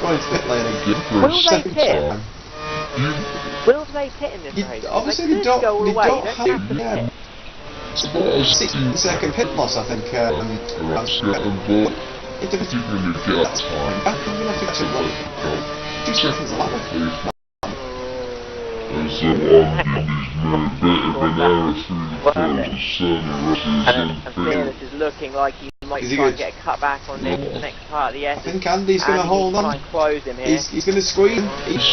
Going to pit lane again for a second time. Will they pit in this race? Obviously they don't have 16-second pit loss, I think. It didn't really get time. back. I'm going to have to look. 2 seconds left. There's a bit of an error through the course, and Fearless is looking like he might try and get a cut back on this next part of the S. I think Andy's going to hold on. Close him here. He's going to squeeze him. He is.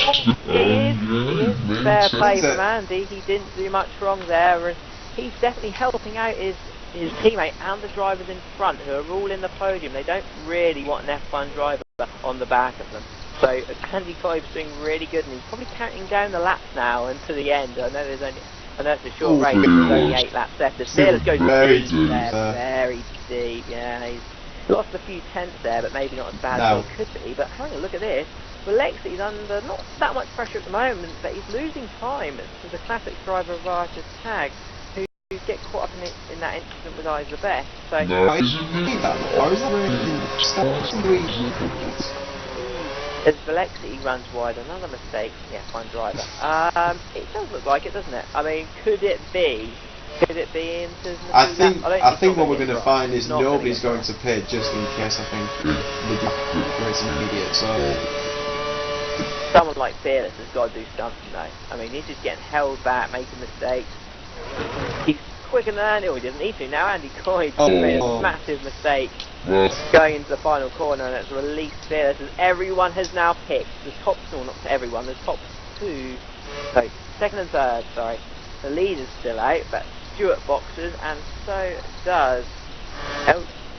Fair play from Andy. He didn't do much wrong there, and he's definitely helping out his teammate and the drivers in front who are all in the podium. They don't really want an F1 driver on the back of them. So Andy Coybe's doing really good, and he's probably counting down the laps now until the end. I know it's a short race, there's only 8 laps left. The Steelers goes very deep there, very deep. Yeah, he's lost a few tenths there, but maybe not as bad as it could be. But having a look at this, Valexi's under not that much pressure at the moment, but he's losing time to the classic driver of Archer's Tag, who get caught up in that incident with Eyes the Best. So as Valexi runs wide, another mistake, yeah, fine driver. It does look like it, doesn't it? I mean, could it be into I think what we're going to find is nobody's going to pit just in case. I think the race immediate. So someone like Fearless has got to do something though. I mean, he's just getting held back, making mistakes. He's quicker than Andy, he doesn't need to. Now Andy Coy made a massive mistake going into the final corner, and it's released Fearless, as everyone has now picked the top, well, not everyone, the top 2, so second and third, sorry. The lead is still out, but Stuart boxes, and so does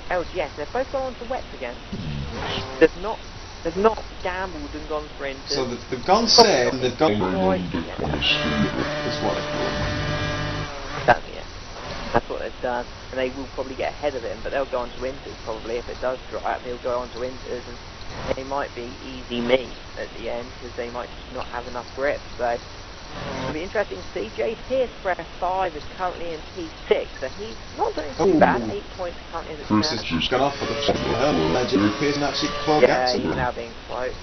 LGS. They've both gone on to wets again. They've not gambled and gone for into. So they've gone safe, and they've gone That's what they've done, and they will probably get ahead of him, but they'll go on to Inters probably. If it does dry up, they'll go on to Inters, and they might be easy meat at the end, because they might just not have enough grip. So it'll be interesting to see. Jade Pierce for F5 is currently in P6, so he's not doing too bad. 8 points currently in the Bruce has just gone off for the top of the hurdle. Legend Pierce and actually 4 gaps. Yeah, he's now being close.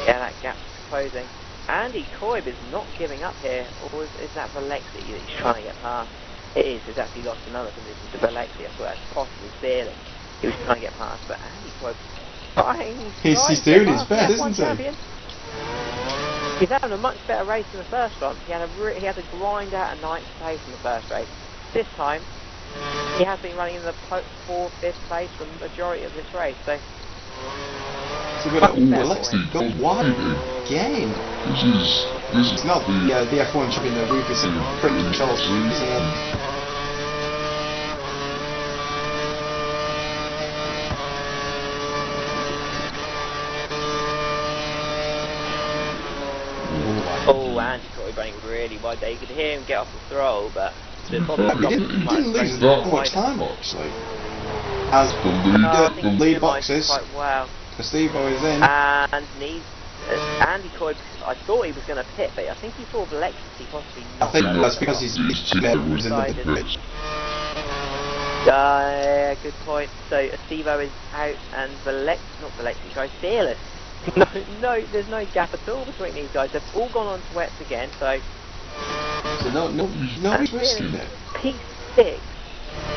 Yeah, that gap's closing. Andy Coybe is not giving up here, or is that Valexi that he's trying to get past? It is. He's actually lost another position to Valexi. I thought that's possibly Fearless. He was trying to get past, but Andy Coybe trying. He's doing his best, isn't he? He's having a much better race than the first one. He had to grind out a 9th place in the first race. This time, he has been running in the 4th, 5th place for the majority of this race. So, Valexi got wide again. This is not the F1 champion that Rufus and pretty Charles. Oh, Andy Coy running really wide there. You could hear him get off the throttle, but he didn't lose that much time actually. As the lead boxes, quite well. Steve-O is in. And needs Andy Coy. I thought he was going to pit, but I think he saw Valexi possibly not. I think that's because he's was in the pitch. Good point. So Steve-O is out, and Fearless. No, there's no gap at all between these guys. They've all gone on to wets again, so nobody's risking it. P6.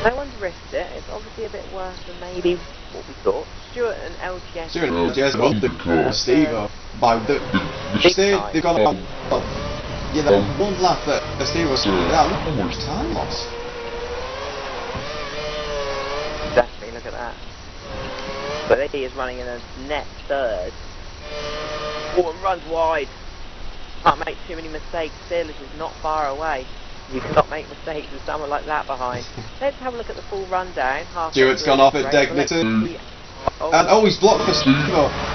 No one's risked it. It's obviously a bit worse than maybe what we thought. Stuart and LGS won the course. Steve-O by they've gone on. Yeah, that one lap at Steve was that look how much time lost. Definitely, look at that. But he is running in a net third. Oh, and runs wide. Can't make too many mistakes. Fearless is not far away. You cannot make mistakes with someone like that behind. Let's have a look at the full rundown. Stewart's gone off at Dignity. And he's blocked for Steve.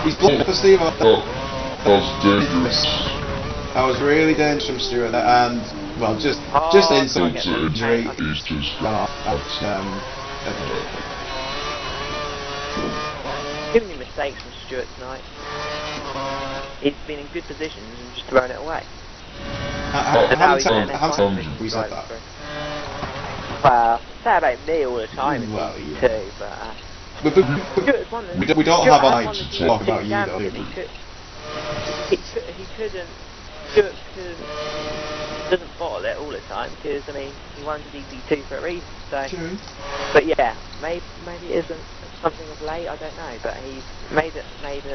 He's blocked for Steve. That was dangerous. That was really dangerous from Stewart, and well, just insult to injury. He's just Too many mistakes from Stewart tonight. He's been in good positions and just thrown it away. How many times we said that? Well, say about me all the time, well, yeah. Too, but we don't have a night to talk about you though, do we? He couldn't. Stewart doesn't bottle it all the time because I mean he won the DP2 for a reason. So, but yeah, maybe it isn't something of late. I don't know, but he's made a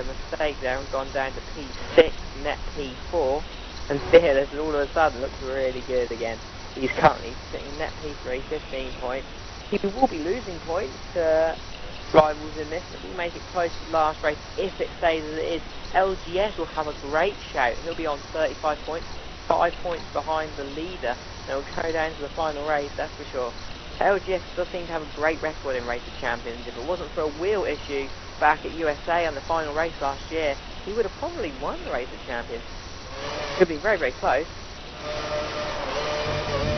mistake there and gone down to P6, net P4, and Fearless all of a sudden looks really good again. He's currently sitting net P3, 15 points. He will be losing points to rivals in this, but he'll make it close to the last race if it stays as it is. LGS will have a great shout. He'll be on 35 points, 5 points behind the leader. They'll go down to the final race, that's for sure. LGS does seem to have a great record in Race of Champions. If it wasn't for a wheel issue back at USA on the final race last year, he would have probably won the Race of Champions. Could be very, very close.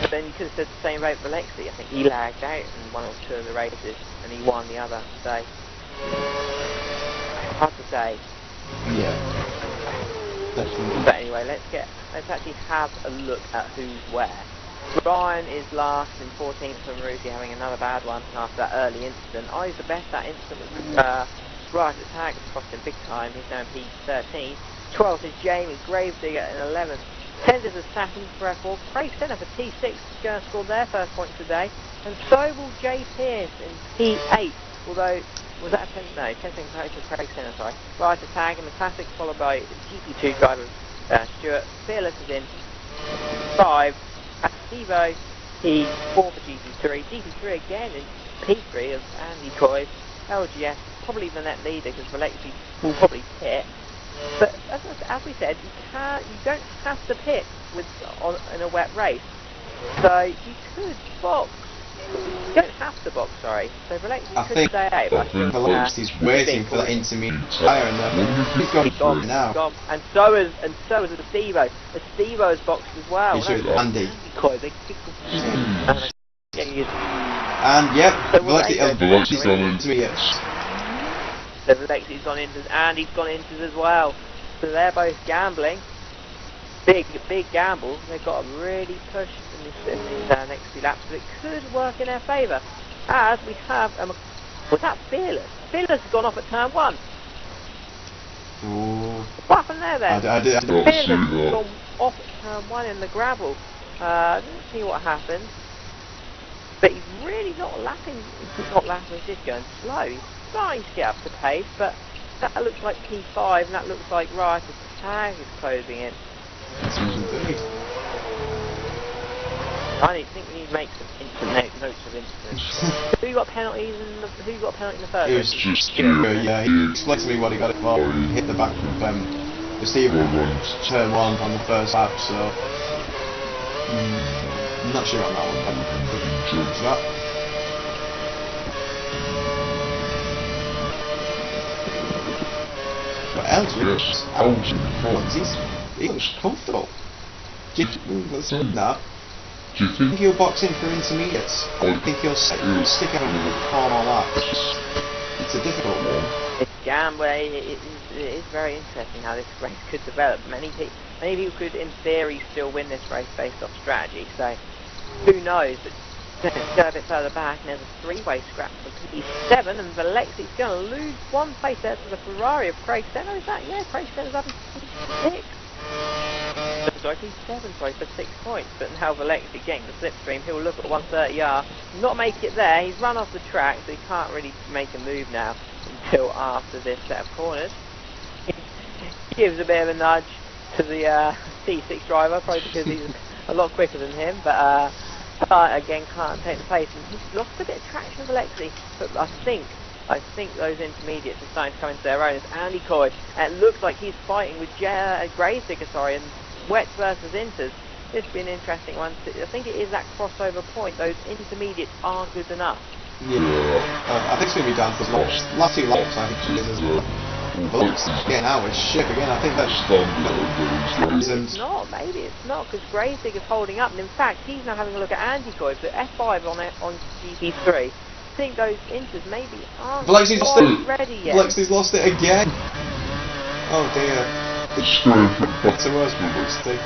But then you could have said the same about Alexi. I think he lagged out in one or two of the races and he won the other. So hard to say. Yeah. Definitely. But anyway, let's actually have a look at who's where. Brian is last in 14th from Ruthie, having another bad one after that early incident. I was the best that incident was right attack, it's cost him big time. He's now in P13. 12th is Jamie Gravedigger in 11th. 10th is Assassin for F4. Craig Senna for T6 is going to score their first points today. And so will Jay Pierce in P8. Although, was that a 10th? No, 10th for Craig Senna, sorry. Right attack in the Classic, followed by GP2 driver Stuart. Fearless is in 5. Stevo, P4 for GP3. GP3 again in P3 of Andy Coy. LGS, probably the net leader because Alexi will probably pit. But as we said, you don't have to pit in a wet race. So you could box. You don't have to box, sorry. So Alexi could stay out. I think Alexi's waiting for that intermediate tyre and he's gone now. Gone. And so is the Stevo. The Stevo is boxed as well. He should, Andy. And yep, so Alexi's gone intermediate. So Alexi's gone into, and he's gone into as well. So they're both gambling. Big gamble. They've got to really push in these next few laps, but it could work in their favour. As we have, was that Fearless? Fearless has gone off at turn 1. Ooh. What happened there then? I Fearless has gone off at turn 1 in the gravel. Didn't see what happened. But he's really not lapping, he's just going slow. He's trying to get up to pace, but that looks like P5 and that looks like right as the tag is closing in. I think we need to make some instant notes of incidents. Who got penalties in the first? It was just yeah. He explained to me what he got it for. He hit the back of the Steven turn 1 on the first lap, so I'm not sure on that one. But Elgin, he looks comfortable. Let's do that. Do you I think think he'll box in for intermediates. I think he'll stick out in the corner laps. It's a difficult one. It's gambling. It is very interesting how this race could develop. Many people could, in theory, still win this race based off strategy. So, who knows? But go a bit further back, and there's a three-way scrap for P7, and Alexi's going to lose one place there to the Ferrari of Craig Senna. Is that? Yeah, Craig Senna's up in P6. Sorry, P7, sorry, for 6 points. But now Alexi getting the slipstream, he'll look at 130R, not make it there. He's run off the track, so he can't really make a move now until after this set of corners. He gives a bit of a nudge to the T6 driver, probably because he's a lot quicker than him, but again can't take the pace, and he's lost a bit of traction with Alexi, but I think those intermediates are starting to come into their own. It's Andy Coy, and it looks like he's fighting with Gravedigger, and Wets versus Inters. This will be an interesting one. I think it is that crossover point. Those intermediates aren't good enough. Yeah, I think it's going to be down to the last two laps, I think it is as well. But getting out with ship again, I think that's... Maybe it's not, because Gravedigger's holding up, and in fact, he's now having a look at Andy Coy, so F5 on GP3. I think those Inters maybe aren't ready yet. Blexi's lost it again. Oh dear. It's the worst mistake.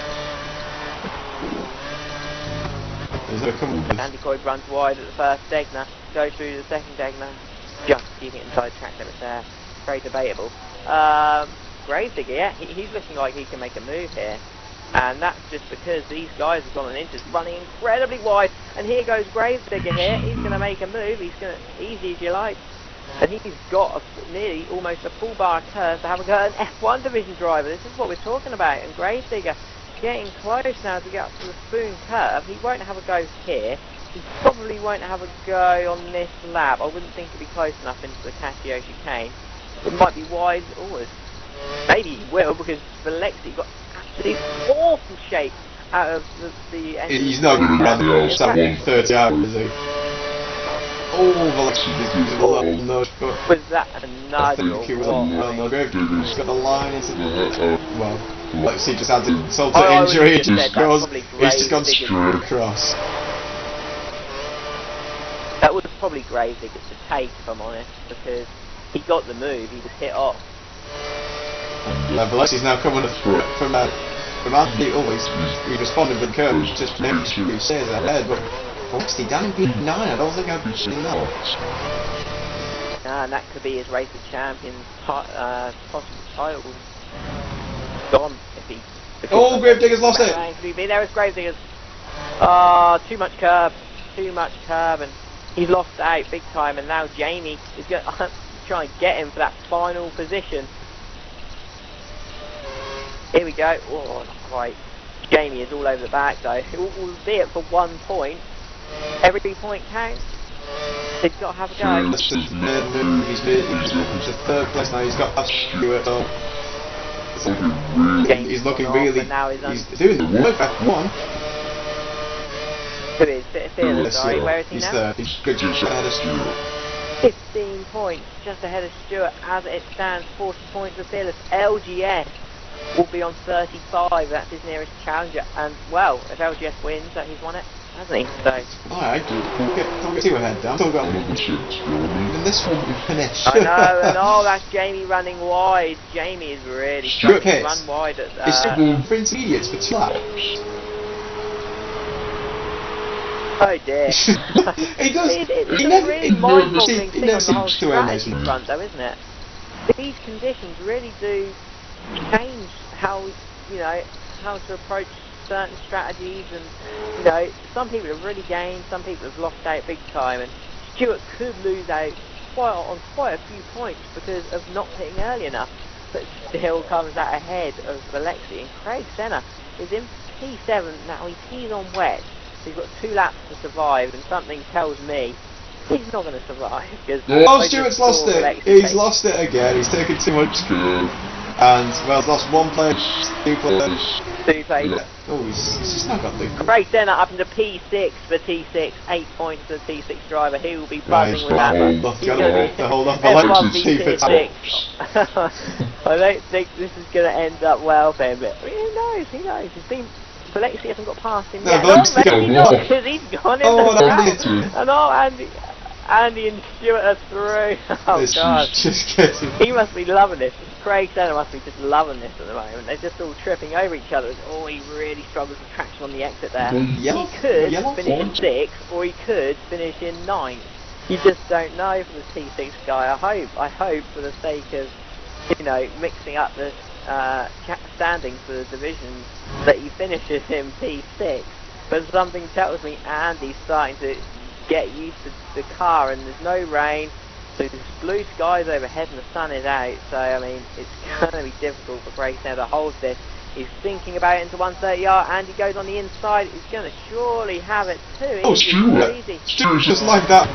Andy Coy runs wide at the first Degner, goes through the second Degner, just keeping it inside track limits there. Very debatable. Gravedigger, yeah, he's looking like he can make a move here. And that's just because these guys have gone on into running incredibly wide. And here goes Gravedigger here. He's going to make a move. He's going to, easy as you like. And he's got nearly almost a full bar curve to have a go at an F1 division driver. This is what we're talking about. And Gravedigger getting close now to get up to the spoon curve. He won't have a go here. He probably won't have a go on this lap. I wouldn't think it'd be close enough into the Casio chicane. It might be wide. Oh, maybe he will, because Alexi got absolutely awful shape out of the engine. He's not going to run the 30 hours, is he? Oh, Alexi is a little nudge, but... Was that a nudge? I think it was a nudge. He's got the line into the... Well, Alexi just had an insult to injury. He's just gone straight across. That was probably Gravedigger to take, if I'm honest, because he got the move, he was hit off. Alexi's now coming from Andy. Always he responded with curves, just maybe 2 stairs ahead, but Alexi down in P9, I don't think I've seen that. And that could be his race of champions possible title gone if he... Oh, Gravedigger's lost it! There is Gravedigger's. Too much curve, and he's lost out big time, and now Jamie is going to try and get him for that final position. Here we go. Oh, not quite. Jamie is all over the back though, albeit for 1 point. Every point counts. He's got to have a go. He's the third place now. He's got Stuart. He's looking really. He's doing the work at one. Who is Fearless? Sorry, where is he now? Third. He's good just ahead of Stuart. 15 points just ahead of Stuart as it stands. 40 points for Fearless. LGS will be on 35. That's his nearest challenger. And well, if LGS wins, he's won it, hasn't he? So. Alright, don't get too ahead. I'm still got even this one will be finished. I know, and oh, that's Jamie running wide. Jamie is really Stuart to run wide at it's for intermediates for 2 laps. Oh dear. He does. It's a really mind-boggling thing on the whole strategy front though, isn't it? These conditions really do change how, how to approach certain strategies, and, some people have really gained, some people have lost out big time, and Stuart could lose out on quite a few points because of not hitting early enough, but still comes out ahead of Alexi, and Craig Senna is in P7 now. He's on wet. He's got 2 laps to survive, and something tells me he's not going to survive. Oh, Stuart's lost it! He's lost it again. He's taken too much good. And, well, lost 1 player, 2 players. 2 players. Oh, he's just not got the... Craig Senna up into P6 for T6. 8 points for the T6 driver. He will be buzzing with that. He's got to hold off the F1 I don't think this is going to end up well for him, but who knows? He's been... Alexi hasn't got past him yet. Maybe not, because he's gone in the back. And Andy and Stuart are through. Oh god. He must be loving this. Craig Senna must be just loving this at the moment. They're just all tripping over each other. Oh, he really struggles with traction on the exit there. He could finish in 6th, or he could finish in 9th. You just don't know for the T6 guy. I hope for the sake of, mixing up the standings for the divisions, that he finishes in P6, but something tells me Andy's starting to get used to the car, and there's no rain, so there's blue skies overhead and the sun is out, so I mean it's going to be difficult for Craig now to hold this. He's thinking about it into 130R, and he goes on the inside. He's going to surely have it too. Oh, Easy, Stuart. easy. Stuart's just like that.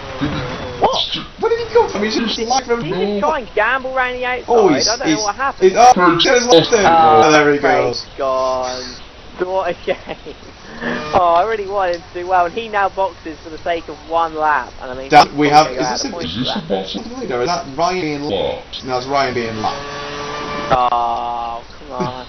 What? Where did he come from? He's just like from. Did he just try and gamble around the outside? Oh, I don't know what happened. Oh, there's left him. Oh, there he goes. Praise God. What a shame. Oh, I really wanted him to do well, and he now boxes for the sake of one lap. And I mean, We have. Is this a box? leader? Is that Ryan being lapped? No, it's Ryan being lapped. Oh, come on.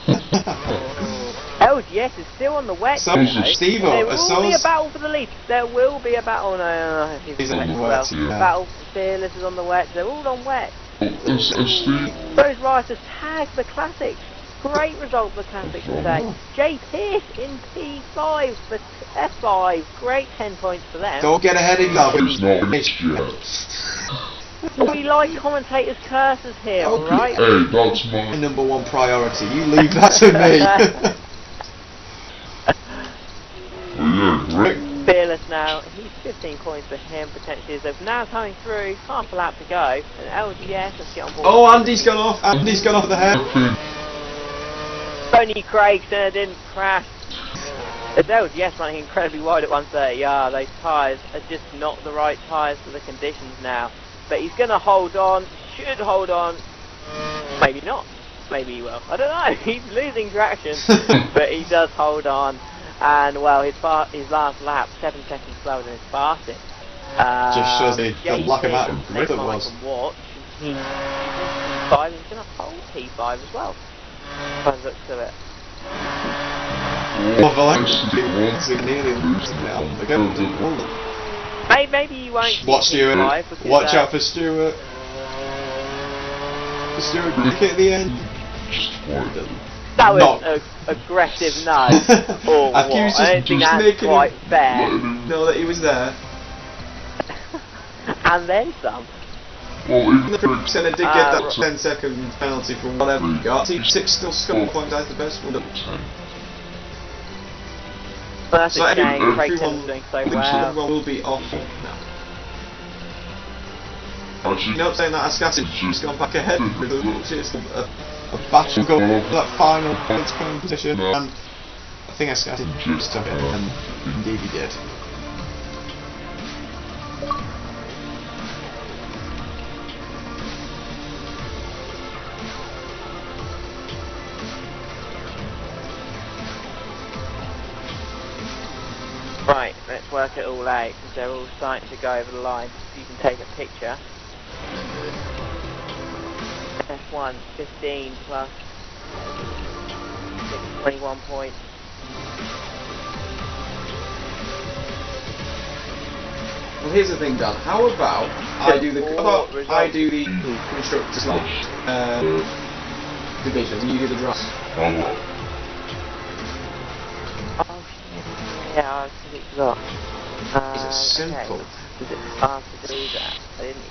LGS is still on the wet. So, Steve, there will be a battle for the lead. There will be a battle. Oh, no, he's on the wet. Yeah. Battle for Fearless is on the wet. They're all on wet. Steve. Those riders tagged the Classics. Great result for the Classics today. Jay Pierce in P5 for F5. Great 10 points for them. Don't get ahead of yourself. It's not missed yet. We like commentators' curses here, alright? Hey, that's My my... #1 priority. You leave that to me. Yeah, Fearless now. He's 15 points for him potentially. They're now coming through. Half a lap to go. And LGS, let's get on board. Oh, Andy's gone off. Andy's gone off the head. Tony Craigson didn't crash. LGS running incredibly wide at 130R. Those tyres are just not the right tyres for the conditions now. But he's going to hold on. Should hold on. Maybe not. Maybe he will. I don't know. He's losing traction. But he does hold on. And well, his last lap, 7 seconds slower than his fastest. Just shows the lack of that grip it was. P5 is going to hold P5 as well. By the looks of it. Oh, Valencia nearly losing now. Maybe you won't. Watch Stuart. Watch out for Stuart. Stuart, quick at the end. That was an aggressive no. Or I think he was what? I don't think that's quite fair. No, that he was there. And then some. Well, The Senna did get that 10-second penalty for whatever he got. Team 6 still scored points as the best one. Well, that's So a shame. everyone Creighton's doing so well. will be off now. You know, saying that Ascati's just gone back ahead with just a battle going for that final points competition, and I think Ascati just took it, and indeed he did. Right, let's work it all out because they're all starting to go over the line. So you can take a picture. F1 15 plus 21 points. Well, here's the thing, Dan. How about I do the constructors division, and you do the draft? Oh shit. Yeah, I completely forgot. Is it simple? Okay. Does it ask to do that? I didn't.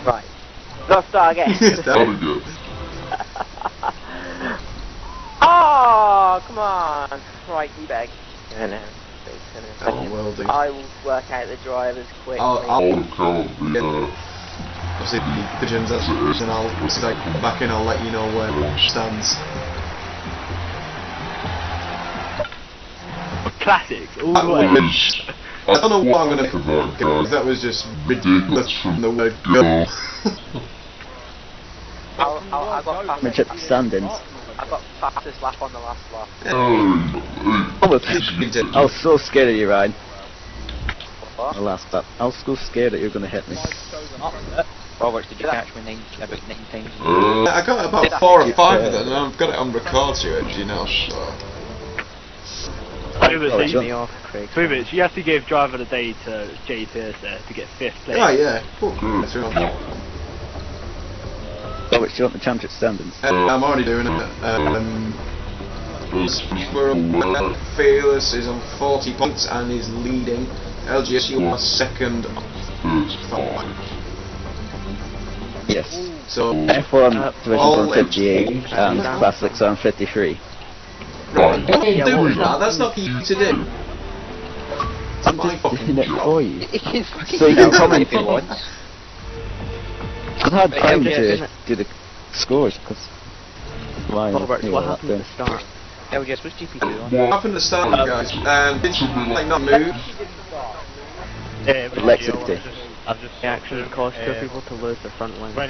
Right. Let's start again. Oh, come on. Right, E-bag. Oh, well do. I will work out the drivers quickly. Obviously, the gym's at and once I come back in, I'll let you know where it stands. Classics, all the way. I don't know what I'm going to do, because that was just ridiculous from the word go. I got fastest standings. I got fastest lap on the last lap. I was so scared of you, Ryan. What? The last lap. I was so scared that you were going to hit me. Boberts, did you catch me about 9 times? I got about 4 or 5 of them, and I've got it on record to it, you know, so... Boberts, you have to give driver of the day to Jay Pierce there to get 5th place. Oh yeah, cool. That's right. Boberts, do you want the championship standings? I'm already doing it. Fearless is on 40 points and is leading. LGSU are second. Yes. So F1 division on 58 and Classics on 53. right, what are you doing that? That's not for you to do. I'm just doing it for you. So you can comment if you want. I've had time to do the scores because Boberts, what happened at the start? LGS was GP2 on. What happened to start, guys? Did you like not move? Yeah, it was Lexington. I've just It actually caused two people to lose their front wing. when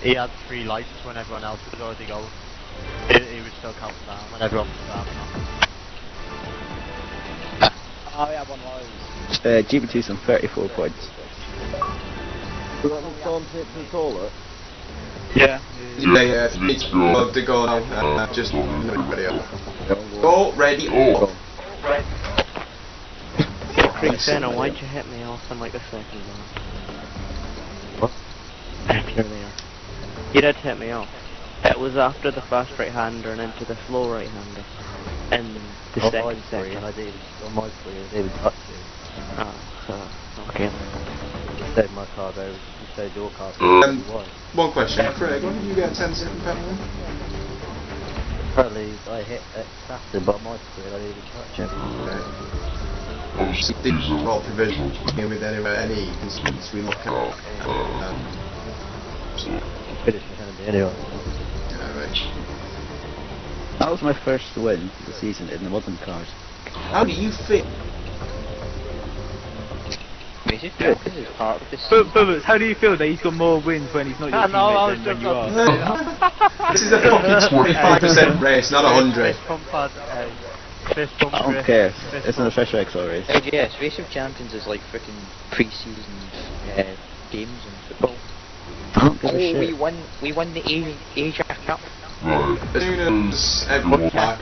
he had 3 lights when everyone else was already going. He was still counting down when everyone was down. Oh yeah, one of those. GP2's on 34 points. You want them storm tips and toilet? Yeah. Yeah, it's good to go now. Just ready up. Go, ready, oh. Craig Senna, why'd you hit me off in like a second there? What? Here they are. You did hit me off. It was after the fast right-hander and into the slow right-hander. In the second section. I didn't, on my screen, I didn't even touch you. Okay. You saved my car there, you saved your car. One question, Craig, when did you get a 10-second penalty? Apparently, I hit Saturn, but on my screen, I didn't even touch it. These are all provisional with any instance we look at. Finished my penalty anyway. That was my first win of the season in the modern cars. How do you feel? This is good. This is part of this. Boberts, how do you feel that he's got more wins when he's not your teammate than when you are? This is a fucking 25% race, not 100. I don't care, it's an official XR race. LGS, Race of Champions is like freaking pre-season games in football. I don't give a Oh, shit. we won the Asia Cup. Right. As soon as everyone back,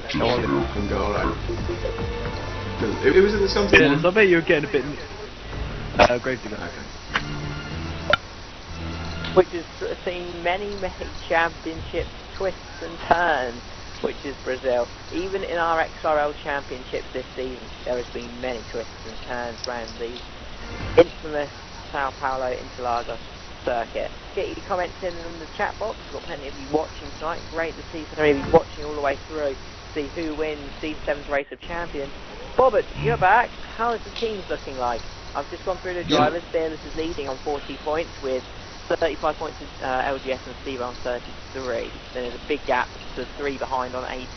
can go, right? It was at this competition. Yeah, so I bet you were getting a bit grave to go. Which has seen many championships twists and turns, which is Brazil. Even in our XRL championships this season, there has been many twists and turns around the infamous Sao Paulo Interlagos circuit. Get your comments in the chat box. We've got plenty of you watching tonight. Great to see so many of you watching all the way through. See who wins Season 7's Race of Champions. Boberts, you're back. How is the teams looking like? I've just gone through the drivers. Fearless is leading on 40 points with 35 points to LGS and Steve on 33. Then there's a big gap to 3 behind on 18.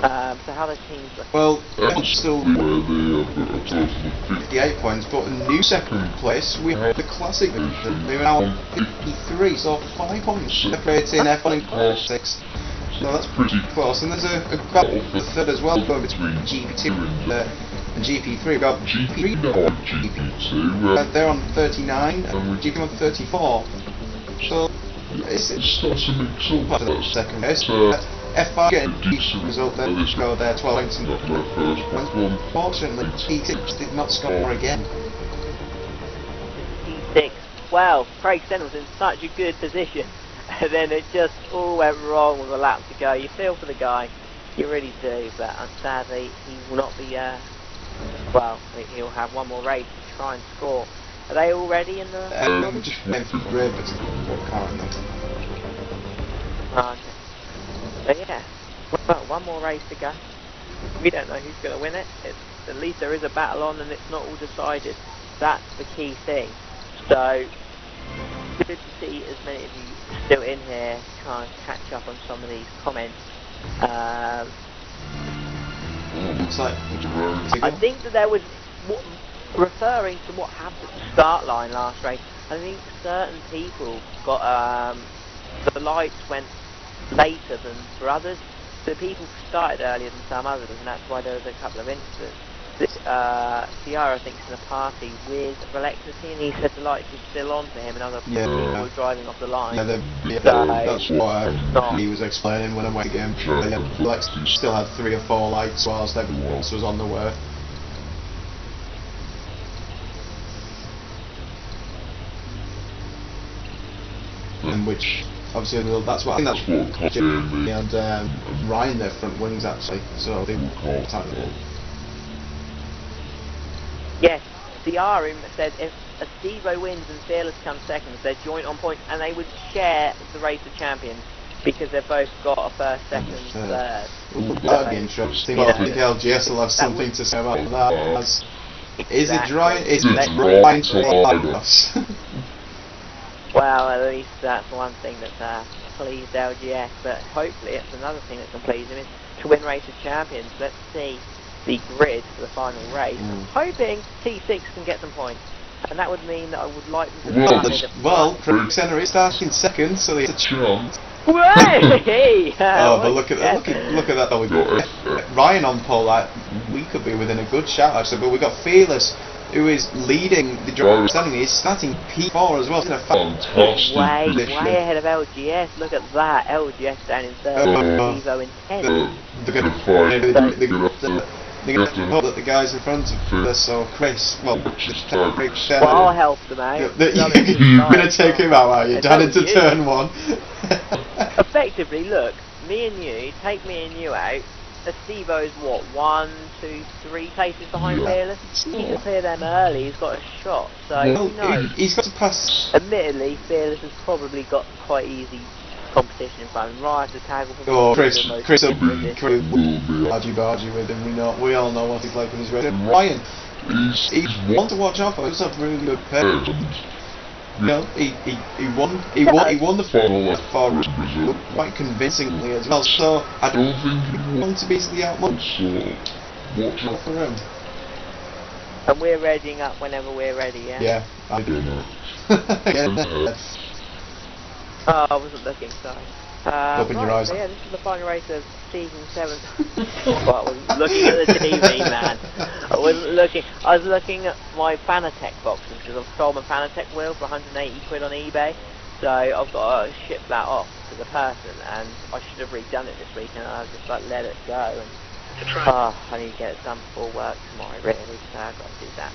So how are those teams looking? Well, still Where they have got a total of 58 points, but in new second place we have the Classic division. They are now on 53, so 5 points separating F1 and Class 6. So that's pretty close. And there's a battle for the third as well, going between GP2 and GP3. We've got GP3 and GP2. They're on 39 and GP1 on 34. So it's starts to mix up. part of the second race. F5 getting a decent result there. Go there, 12 points in the first one. Unfortunately, P6 did not score again. P6. Well, Craig Senna was in such a good position, and then it just all went wrong with a lap to go. You feel for the guy, you really do, but sadly he will not be, well, he'll have one more race to try and score. Are they all ready in the... Just went for Boberts currently. Okay. So yeah, well, one more race to go. We don't know who's going to win it. At least there is a battle on and it's not all decided. That's the key thing. So, good to see as many of you still in here trying to catch up on some of these comments. Looks like I think that there was, referring to what happened at the start line last race, I think certain people got, the lights went later than for others. The people started earlier than some others, and that's why there was a couple of incidents. This Ciara thinks in a party with Relexity, and he said the lights were still on for him, and other people were driving off the line. Yeah, that's what he was explaining when I went again. Lex still had 3 or 4 lights whilst everyone else was on the way. In which, obviously, that's what I think that's Jimmy and Ryan, their front wings actually, so they were tackle. Yes, Ciara said if a Stevo wins and Fearless comes second, they're joint on points, and they would share the Race of Champions because they've both got a first, second, third. That'd be interesting. I think LGS will have something to say about that. Is it drying? It's drying to us. Well, at least that's one thing that's pleased LGS, but hopefully it's another thing that can please him is to win Race of Champions. Let's see the grid for the final race. Hoping T6 can get some points, and that would mean that I would like them to start Center is starting second, so they have a chance. Way! But look at that though. We got Ryan on pole. Like, we could be within a good shout actually, but we got Fearless, who is leading the driver standing. He's starting P4 as well. It's in a Fantastic way ahead of LGS. Look at that. LGS down in third, Evo in 10th. They're going to hope that the guys in front of us, so Chris, well, I'll help them out. You're going to take him out, are you? Down into turn 1. Effectively, look, me and you, take me and you out. Estevo's what, 1, 2, 3 places behind Fearless? He can clear them early, he's got a shot, so who knows? He's got to pass. Admittedly, Fearless has probably got quite easy competition in front of him. Right, the tag will Chris argy with him, we all know what he's like when he's ready. Ryan, he's one to watch out for, he's a really good pair. He won the final far quite convincingly as well, so I don't think he wants to be the outmatch, so watch out for him. And we're readying up whenever we're ready, yeah? Yeah, I do know. Oh, I wasn't looking, sorry. Open your eyes. So yeah, this is the final race of season 7. Well, I wasn't looking at the TV, man. I wasn't looking. I was looking at my Fanatec boxes because I've sold my Fanatec wheel for 180 quid on eBay. So I've got to ship that off to the person, and I should have redone it this week, and I just like let it go. And I need to get it done before work tomorrow, really. So I've got to do that.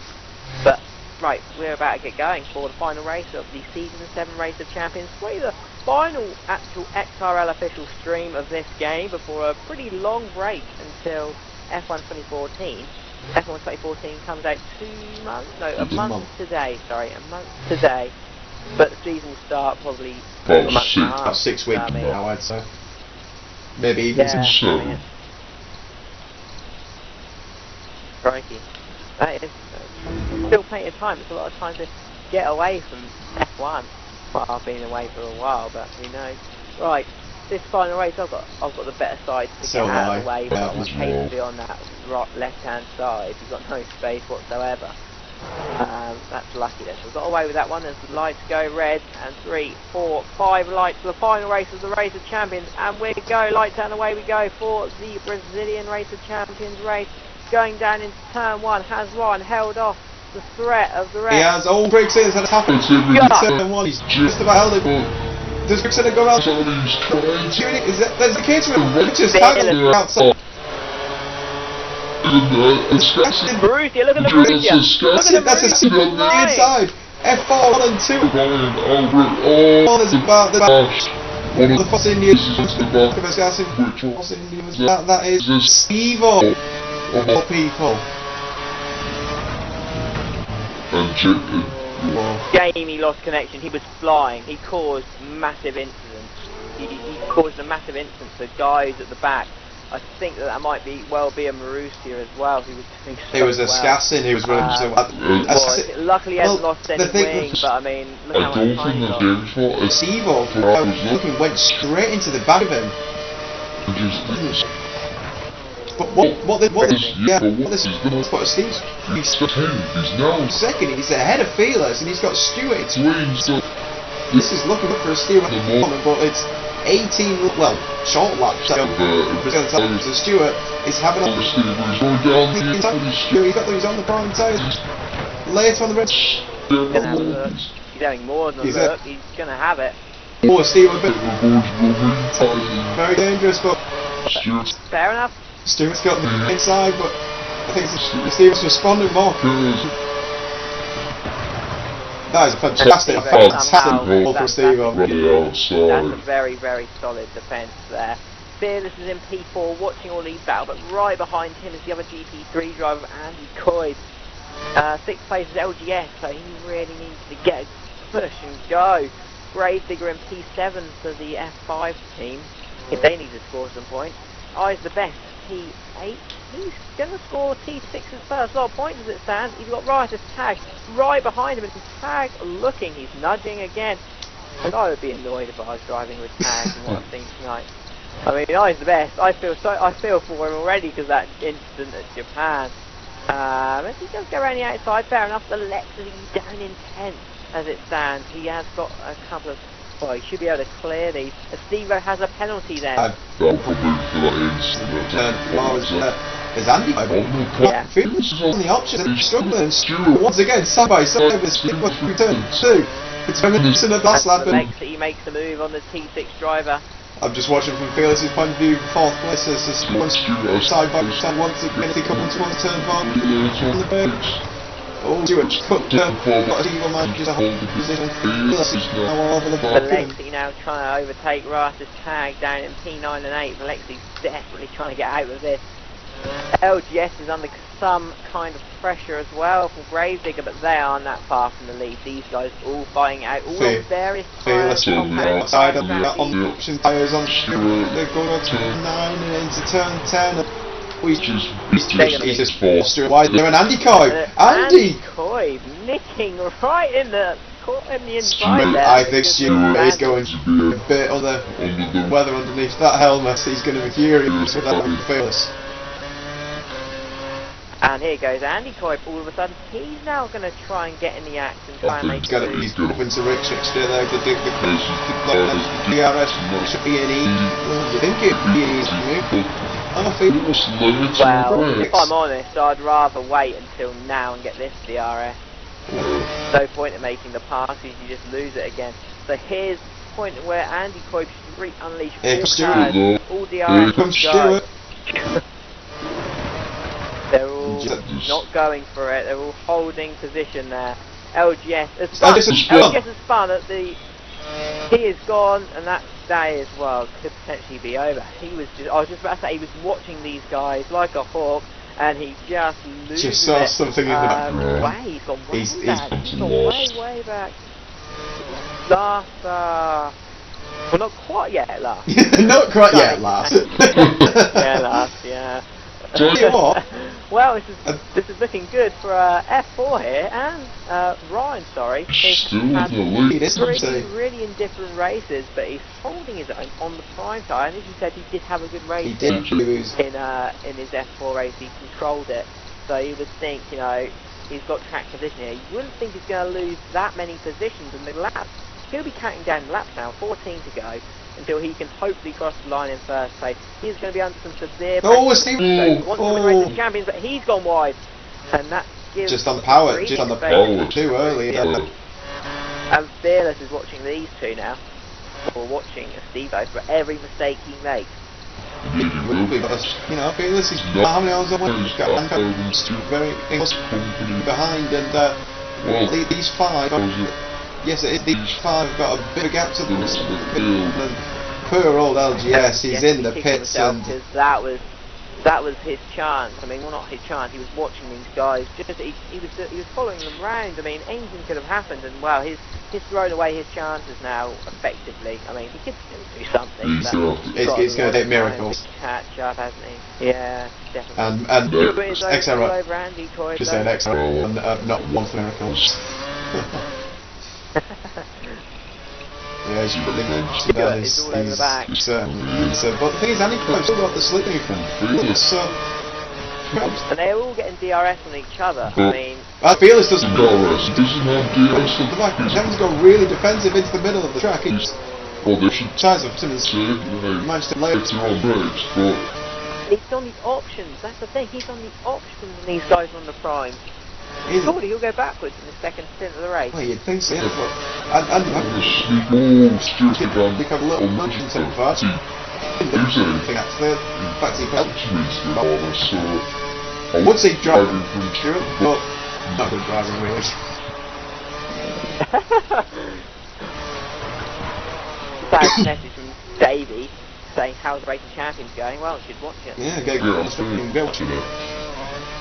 But right, we're about to get going for the final race of the Season 7 Race of Champions. Probably the final actual XRL official stream of this game before a pretty long break until F1 2014. F1 2014 comes out a month today, but the season will start probably about 6 weeks now, I'd say. Maybe even 7. Crikey. That is still plenty of time. It's a lot of time to get away from F1. Well, I've been away for a while, but who knows. Right, this final race, I've got the better side to get out of the way, but I hate to be on that left-hand side. You've got no space whatsoever. That's lucky then. So we've got away with that one as the lights go red, and 3, 4, 5 lights for the final race of the Race of Champions, and we go, lights out and away we go for the Brazilian Race of Champions race. Going down into turn 1, has Ryan held off the threat of the race. He has all breaks in, has happened. Turn 1, he's just about held it. Does Grigson go out? There's the catering, just outside. Borussia, look at the Borussia. That's a secret on the inside. F4, 1 and 2. There's about the Force Indians. That is Stevo. Of all people. Jamie lost connection. He was flying. He caused massive incidents. He caused a massive incident to guys at the back. I think that might be a Marussia as well. Who was doing so He was a Scassin. He was running so well. Luckily, he hasn't lost any wing. But I mean, look how much time he lost. Stevo went straight into the back of him. But what this is what Steve's he's second, he's ahead of Fearless, and he's got Stewart. This is looking good for a Stewart at the moment, but it's 18 short laps. So Stewart is having a he's on the prime tyres. Later on the red. He's having more than a look. He's gonna have it. Oh, Stewart, very dangerous, but fair enough. Stewart's got the inside, but I think Stewart's responding more. That is a fantastic goal for Steve. That's a very, very solid defence there. Fearless is in P4, watching all these battles, but right behind him is the other GP3 driver, Andy Coy. 6th place is LGS, so he really needs to get a push and go. Gravedigger in P7 for the F5 team, if they need to score some points. Eyes the best. T8, he's going to score T6's first lot of points as it stands. He's got Riotous Tag right behind him, and Tag looking, he's nudging again. And I would be annoyed if I was driving with tags and what I've seen tonight. I mean, he's the best. I feel for him already because that incident at Japan. If he does go around the outside, fair enough. The Lexus down in 10th as it stands. He has got a couple of. Well, he should be able to clear these. Steve-O has a penalty then. Is Andy? Yeah. Felix is on the option and struggling. Stewart once again, side by side with return 2. It's reminiscent of last lap. He makes a move on the T6 driver. I'm just watching from Felix's point of view, 4th place as side by side once again as he comes towards turn 4 on the brakes. Oh, Stewart cut got a evil man just a hold position. Now over the ball. Alexi now trying to overtake Raster's tag down in P9 and 8. Alexi's desperately trying to get out of this. LGS is under some kind of pressure as well from Gravedigger, but they aren't that far from the lead. These guys all fighting out all on various tyres. Outside on the option tyres on Stewart. They're going to turn 9 and into turn 10. He's just forced wide there, and Andy Coy. Andy Coy nicking right in the inside there. I think Stewart is going to be a bit on the weather underneath that helmet. He's going to be furious with that Felix. And here goes Andy Coy. All of a sudden, he's now going to try and get in the act and try and make it. He's got up into Richards there. The DRS should be an easy. You think it'd be an easy move? Well, if I'm honest, I'd rather wait until now and get this DRS. No point in making the pass because you just lose it again. So here's the point where Andy Coy should unleash all DRS go. They're all not going for it. They're all holding position there. LGS has spun at the. He is gone, and that day as well could potentially be over. I was just about to say, he was watching these guys like a hawk, and he just loses just saw it. something in the back. He's gone way back. He's gone way back. Last, well, not quite yet, last. Not quite yet, last. Yeah, last, yeah. Tell you what. Well, this is looking good for F4 here, and Ryan, sorry, he's had really indifferent races, but he's holding his own on the prime tyre, and as you said, he did have a good race. He did lose. In his F4 race, he controlled it, so you would think, you know, he's got track position here. You wouldn't think he's going to lose that many positions in the laps. He'll be counting down the laps now, 14 to go, until he can hopefully cross the line in first place. He's going to be under some severe pressure. Wants to win race the champions, but he's gone wide, and that gives just on power, just on the power too early. And Fearless is watching these two now, or watching Steve-O for every mistake he makes. Will be, but you know, Fearless is how many hours away? He's got very behind, and these 5. Yes, these 5 have got a big gap to them. And poor old LGS, he's in the pits, and that was his chance. I mean, well, not his chance. He was watching these guys. He was following them round. I mean, anything could have happened, and well, he's thrown away his chances now effectively. I mean, he could still do something. It's going to take miracles. Catch up, hasn't he? Yeah, definitely. And XRL. Just saying XRL, and not one for miracles. Yeah, he's put the down it's all over the back. but the thing is, Andy Coy's still got the slippery from so. And they're all getting DRS on each other. I mean, Fearless doesn't have DRS. The back, Kevin's got really defensive into the middle of the track. He's tries of Simmons managed to lay it on brakes, but he's on these options. That's the thing. He's on the options, and these guys are on the prime. Surely he'll go backwards in the second stint of the race. Well, you'd think so, yeah, but and become a little much in some fast. Anything actually. In fact, he felt I would say driving from Stewart, but not good driving really. Bad message from Davey saying how's the Racing Champions going? Well, you should watch it. Yeah, go watching it.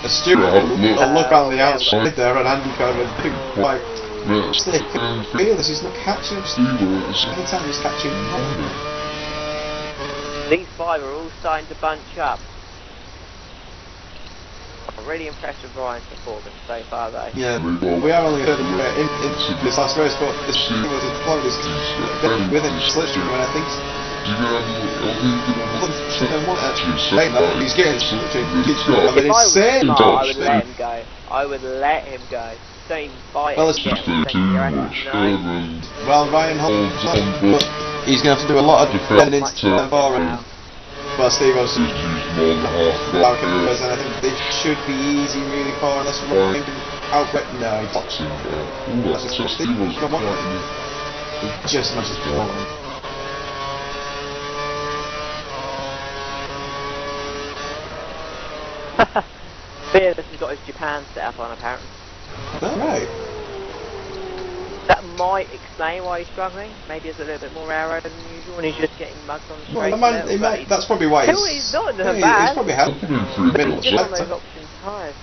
A Stewart, a look on the outside there, and Andy Coy with a big white stick. Fearless, he's not catching Stewart. Anytime he's catching him. These 5 are all starting to bunch up. not really impressed with Ryan's performance so far though. Yeah, we are only heard of in this last race, but this was his point is within slipstream, and I think he's getting slipstream. I mean, it's insane. I would let him go. I would let him go. Don't even fight him. Well, Ryan holds on, but he's going to have to do a lot of defending for him. But Steve was and I think they should be easy really for unless Ryan can outwit now. Just much as possible. Fearless has got his Japan set up on apparently. Alright. That might explain why he's struggling. Maybe it's a little bit more aero than usual and he's just getting mugged on the straight. That's probably why he's not doing bad. He's probably helping him through the middle. He's just on those option tyres.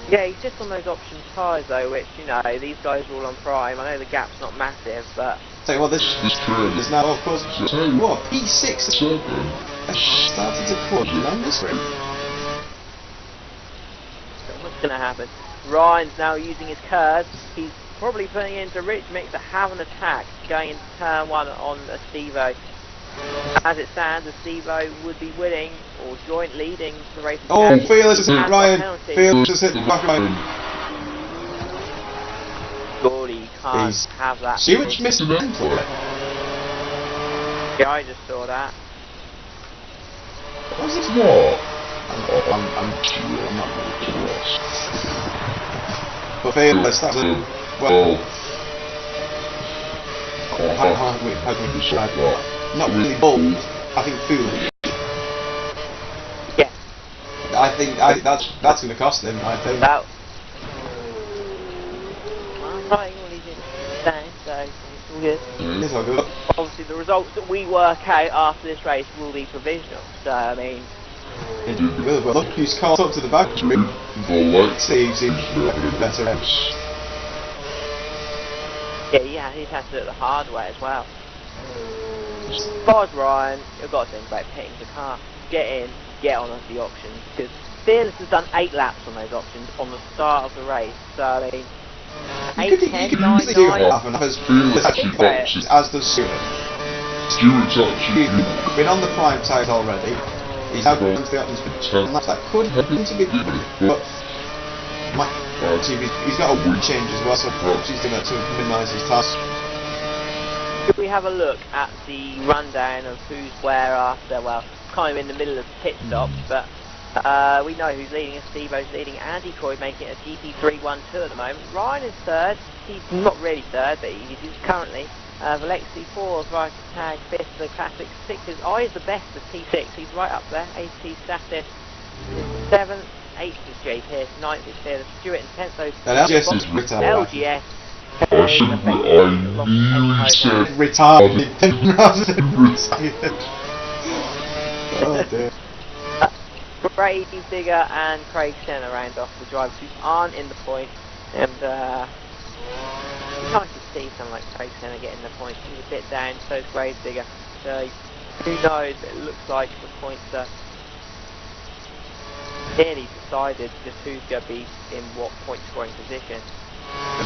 Yeah, he's just on those option tyres though, which, you know, these guys are all on prime. I know the gap's not massive, but... Tell you what, this turn is now, of course, what, P6 started to push numbers for him. What's going to happen? Ryan's now using his curves. He's probably putting it into Rich Mix to have an attack going into turn 1 on a Stevo. As it stands, a Stevo would be winning or joint leading the race. Oh, Fearless has hit Ryan. Fearless has hit the back line. Surely you can't have that. See which missed the run for it? Yeah, I just saw that. What's this war? I'm not really curious. But Fearless, that's it. Well, how can we describe that? Not really bold, I think foolish. Yeah. I think that's going to cost him, I think. Well, I'm writing all these down, so it's all good. It's all good. Obviously the results that we work out after this race will be provisional, so I mean... Indeed, really well. Look, he's caught up to the back street. Saves him better. Yeah, he's had to do it the hard way as well. As far as Ryan, you've got to think about pitting the car. Get in, get on the options, because Fearless has done 8 laps on those options on the start of the race, so I mean... 8, 10, 9, 9... As does Stewart. Stewart's actually been on the prime side already. He's now going to the options for 10 laps. That could happen to be good, but... he's got a wood change as well, so perhaps he's doing that to minimise his task. If we have a look at the rundown of who's where after, well, kind of in the middle of the pit stops, but we know who's leading. Stevo's leading. Andy Croy making it a GP3-1-2 at the moment. Ryan is third. He's not really third, but he's currently. Alexi 4th, right tag 5th for the Classic 6's. I is the best of T6. He's right up there. 8th Status 7th. 8th is Jay Pierce, 9th is Fearless Stewart, and 10th those LGS. I said retarded rather than retired. Oh dear. Brady Digger and Craig Senna round off the drivers who aren't in the point, and it's nice to see someone like Craig Senna getting the points. He's a bit down, so is Brady Digger. So who knows? It looks like the points are nearly decided just who's going to be in what point scoring position.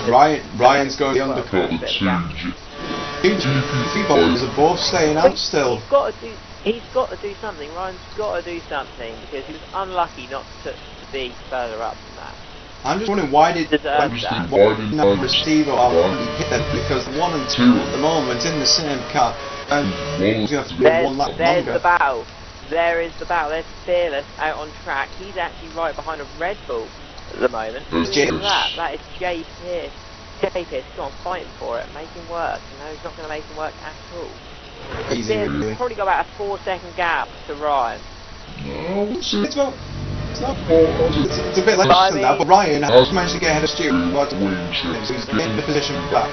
Ryan's going the undercut. Boberts are both staying out still. He's got to do something. Ryan's got to do something because he was unlucky not to be further up than that. I'm just wondering why did Steve or hit that, because 1 and 2 at the moment in the same car and he's going to have to do 1 lap there's longer. The battle. There is the battle. There's Fearless out on track. He's actually right behind a Red Bull at the moment. That is Jay Pierce. Jay Pierce, come on, fighting for it, make him work. You know, he's not going to make him work at all. He's probably got about a 4-second gap to Ryan. It's a bit less than that, but Ryan has managed to get ahead of Stewart. So he's in the position back.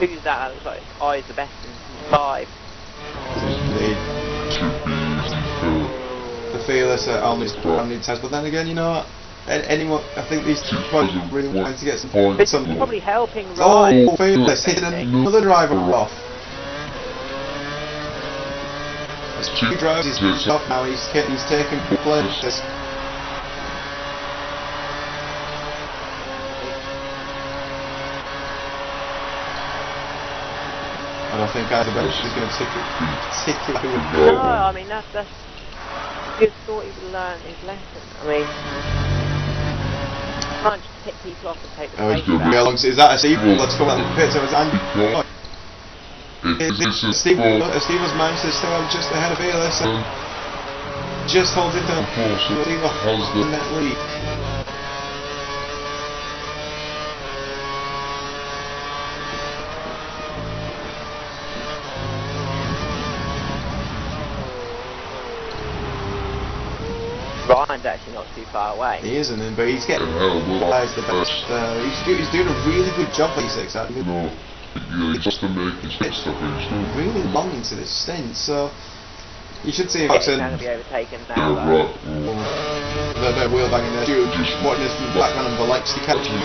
Who's that? Looks like I's the best in 5. The Fearless only test, but then again, you know what? Anyone, I think these two guys are really wanting to get some points. It's probably helping Ryan. Oh, Fearless hitting another driver off. There's 2 drivers, he's off now, he's taking place. I don't think either bench is going to particularly with No, I mean that's good. Thought he would learn his lesson. I mean, you can't just pick people off and take the pace back. Yeah, is that a Steve? Let's go out the pit. So it's Andy. Steve was managed to stay out just ahead of Bayless and just holds it down. Steve has the net lead. Ryan's actually not too far away. He isn't, but he's getting the best. He's doing a really good job for E6 actually. No, yeah, just to make his best of it. Really long into this stint, so you should see him. He's going to be overtaken now. Right. The wheel banging there. Dude, just watching this from the background and the lights to catch him.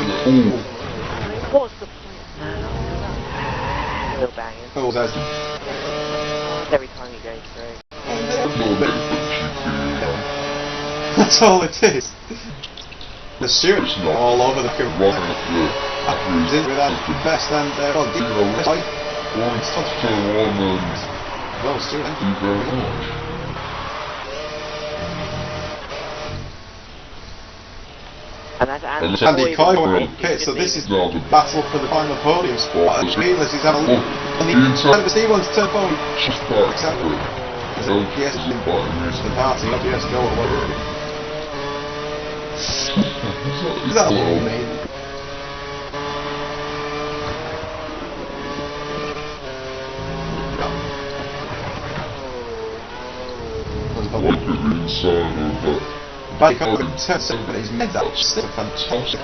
What's the point now? Wheel banging. Oh, that's Every time he goes through. That's all it is. The Stewart's all over the field. He's in with that best and well, Stewart, thank you very much. And that's Andy Coy on pit, so this is the battle for the final podium spot. Bayless is having on the inside of the Steve wants to turn forward. Exactly. Yes, the party, yes, go away. Is that what I mean? Look at the inside of that. But he can't even turn seven, but he's made that still fantastic.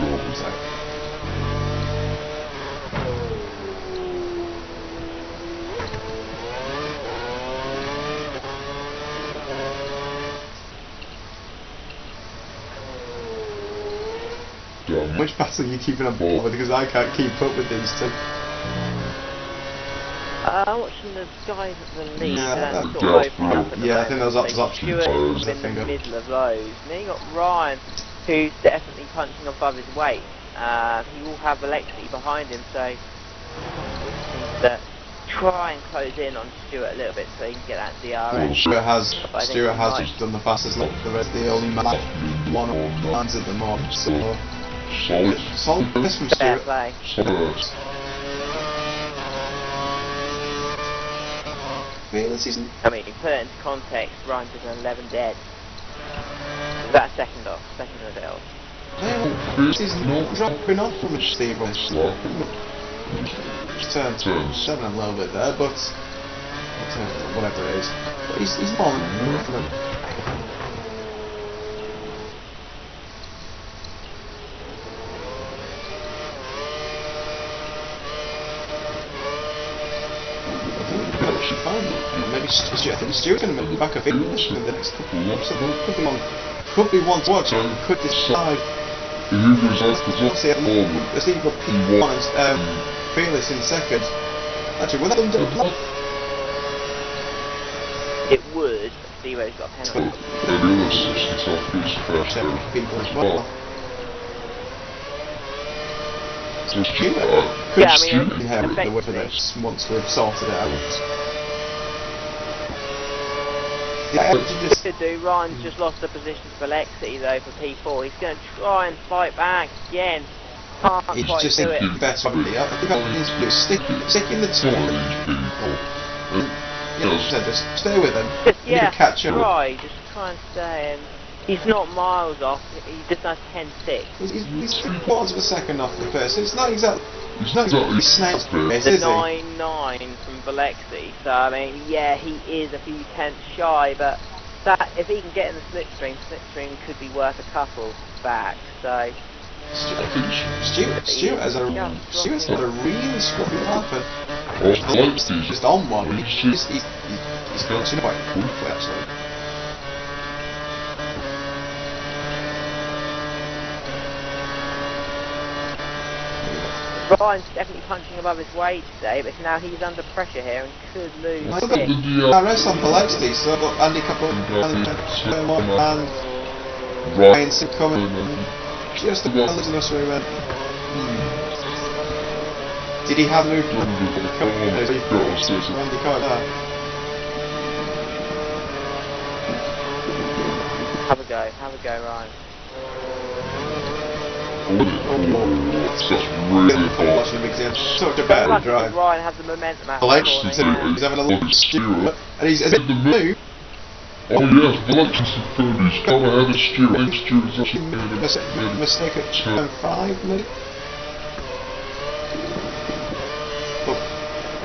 Which battle are you keeping on board with? Because I can't keep up with these two. I'm watching the guys at the lead. Yeah, Sort of opening up at the I think those options. Stewart's in the middle of those. And then you got Ryan, who's definitely punching above his weight. He will have Alexi behind him, so he needs to try and close in on Stewart a little bit so he can get that DRS. Stewart has done the fastest lap. The rest, the only man one lands at the moment. So solid. This from Fair Stewart. play. I mean, you put it into context, Ryan did an 11 dead. Is that second off? Second of the off? Well, he's not dropping off from a Steve on turn 7 a little bit there, but whatever it is. But he's falling for them. Maybe I think Stewart's going to make back a finish in the next couple of months. Could be one to watch and could decide. Let's see what P1 and Fearless in second. Actually, would that done that? It would. Stewart's got a penalty. People as well. Yeah, I mean, inherit the way for this once we've sorted it out. Yeah, to do. Ryan's just lost the position for Lexi though for P4. He's going to try and fight back again. Can't quite just do it. Best probably. I think that needs to do stick in the two. Just stay with him. Just, catch up. Just try and stay. And he's not miles off. He just has 10.6. He's 3/4 of a second off the first. It's not exactly. It's not exactly snake's pace, The is he? 9.9 from Valexi, so I mean, yeah, he is a few tenths shy, but that if he can get in the slipstream could be worth a couple back. So Stewart's had a really scruffy lap, just on one. He's going to quite quickly actually. Ryan's definitely punching above his weight today, but now he's under pressure here and could lose I've got six. DRS on Velexity, so I've got Andy Couple and Ryan Sim coming. Just about losing us where he went. Did he have moved? Andy Couple there. Have a go, Ryan. Talked about the drive. Ryan has the momentum out. He's having a look at Stewart, and he's at the move. Oh yes, Velexity 30, he's got ahead of Stewart. I think Stewart's actually made a Mistake at turn 5, maybe?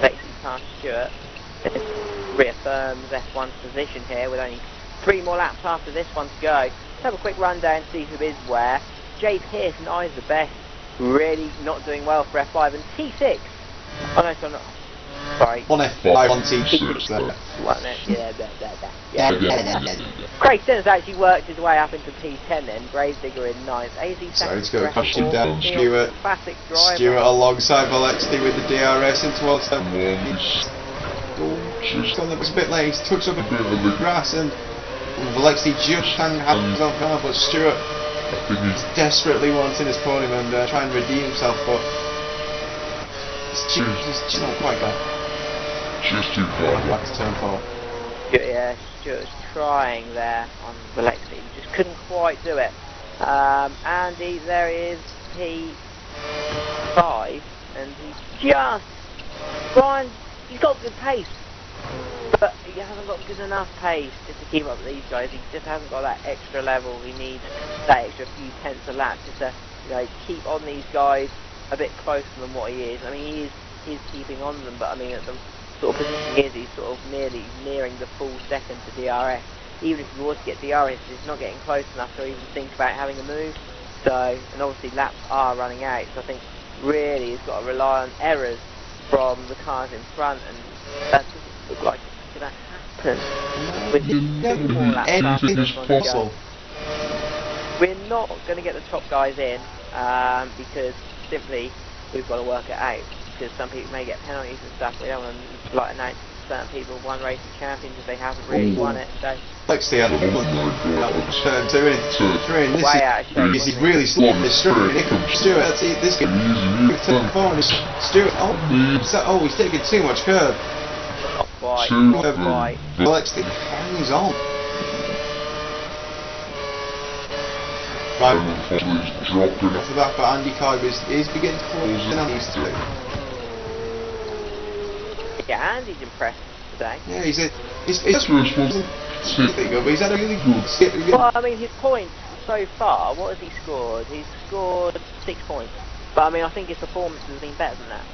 Lexi past Stewart. This reaffirms F1's position here with only 3 more laps after this one to go. Let's have a quick rundown and see who is where. Jay Pearce and I is the best. Really not doing well for F5 and T6. Oh no, so I'm not. Sorry. 1 F5, 1 T6 there. Craig Dennis actually worked his way up into P10 then. Gravedigger in 9th. AZ So second. let's go push him down. Stewart. Classic driver. Stewart alongside Velexity with the DRS in towards them. He's gone a bit late. He's touched up a bit of the grass and Velexity just hands off car, but Stewart he's desperately wanting his podium and trying to redeem himself, but he's just not quite got. Just too far. Back to turn 4. Yeah, Stuart's trying there on Velexity. Just couldn't quite do it. Andy, there is P5, and he's just Brian. He's got good pace, but he hasn't got good enough pace just to keep up with these guys. He just hasn't got that extra level. He needs that extra few tenths of lap just to, keep on these guys a bit closer than what he is. I mean, he is keeping on them, but I mean, at the sort of position he is, he's sort of nearing the full second to DRS. Even if he was to get DRS, he's not getting close enough to even think about having a move. So, and obviously laps are running out, so I think really he's got to rely on errors from the cars in front, and that doesn't look like it's going to happen. With 2 more laps after this one to go. We're not going to get the top guys in because simply we've got to work it out. Because some people may get penalties and stuff. We don't want to announce certain people won racing champions if they haven't really won it. So Lexity had turn 2 in. This is really slow. This Stewart. Let's see this game. Turn 4 and Stewart. Oh, he's taking too much curve. not quite. Not quite. Lexity hangs on. Right, after that, but Andy Cobb is beginning to close in on these 2. Yeah, Andy's impressed today. Yeah, he's just good, but he's had a really good skip. Well, I mean, his points so far, what has he scored? He's scored 6 points. But I mean, I think his performance has been better than that.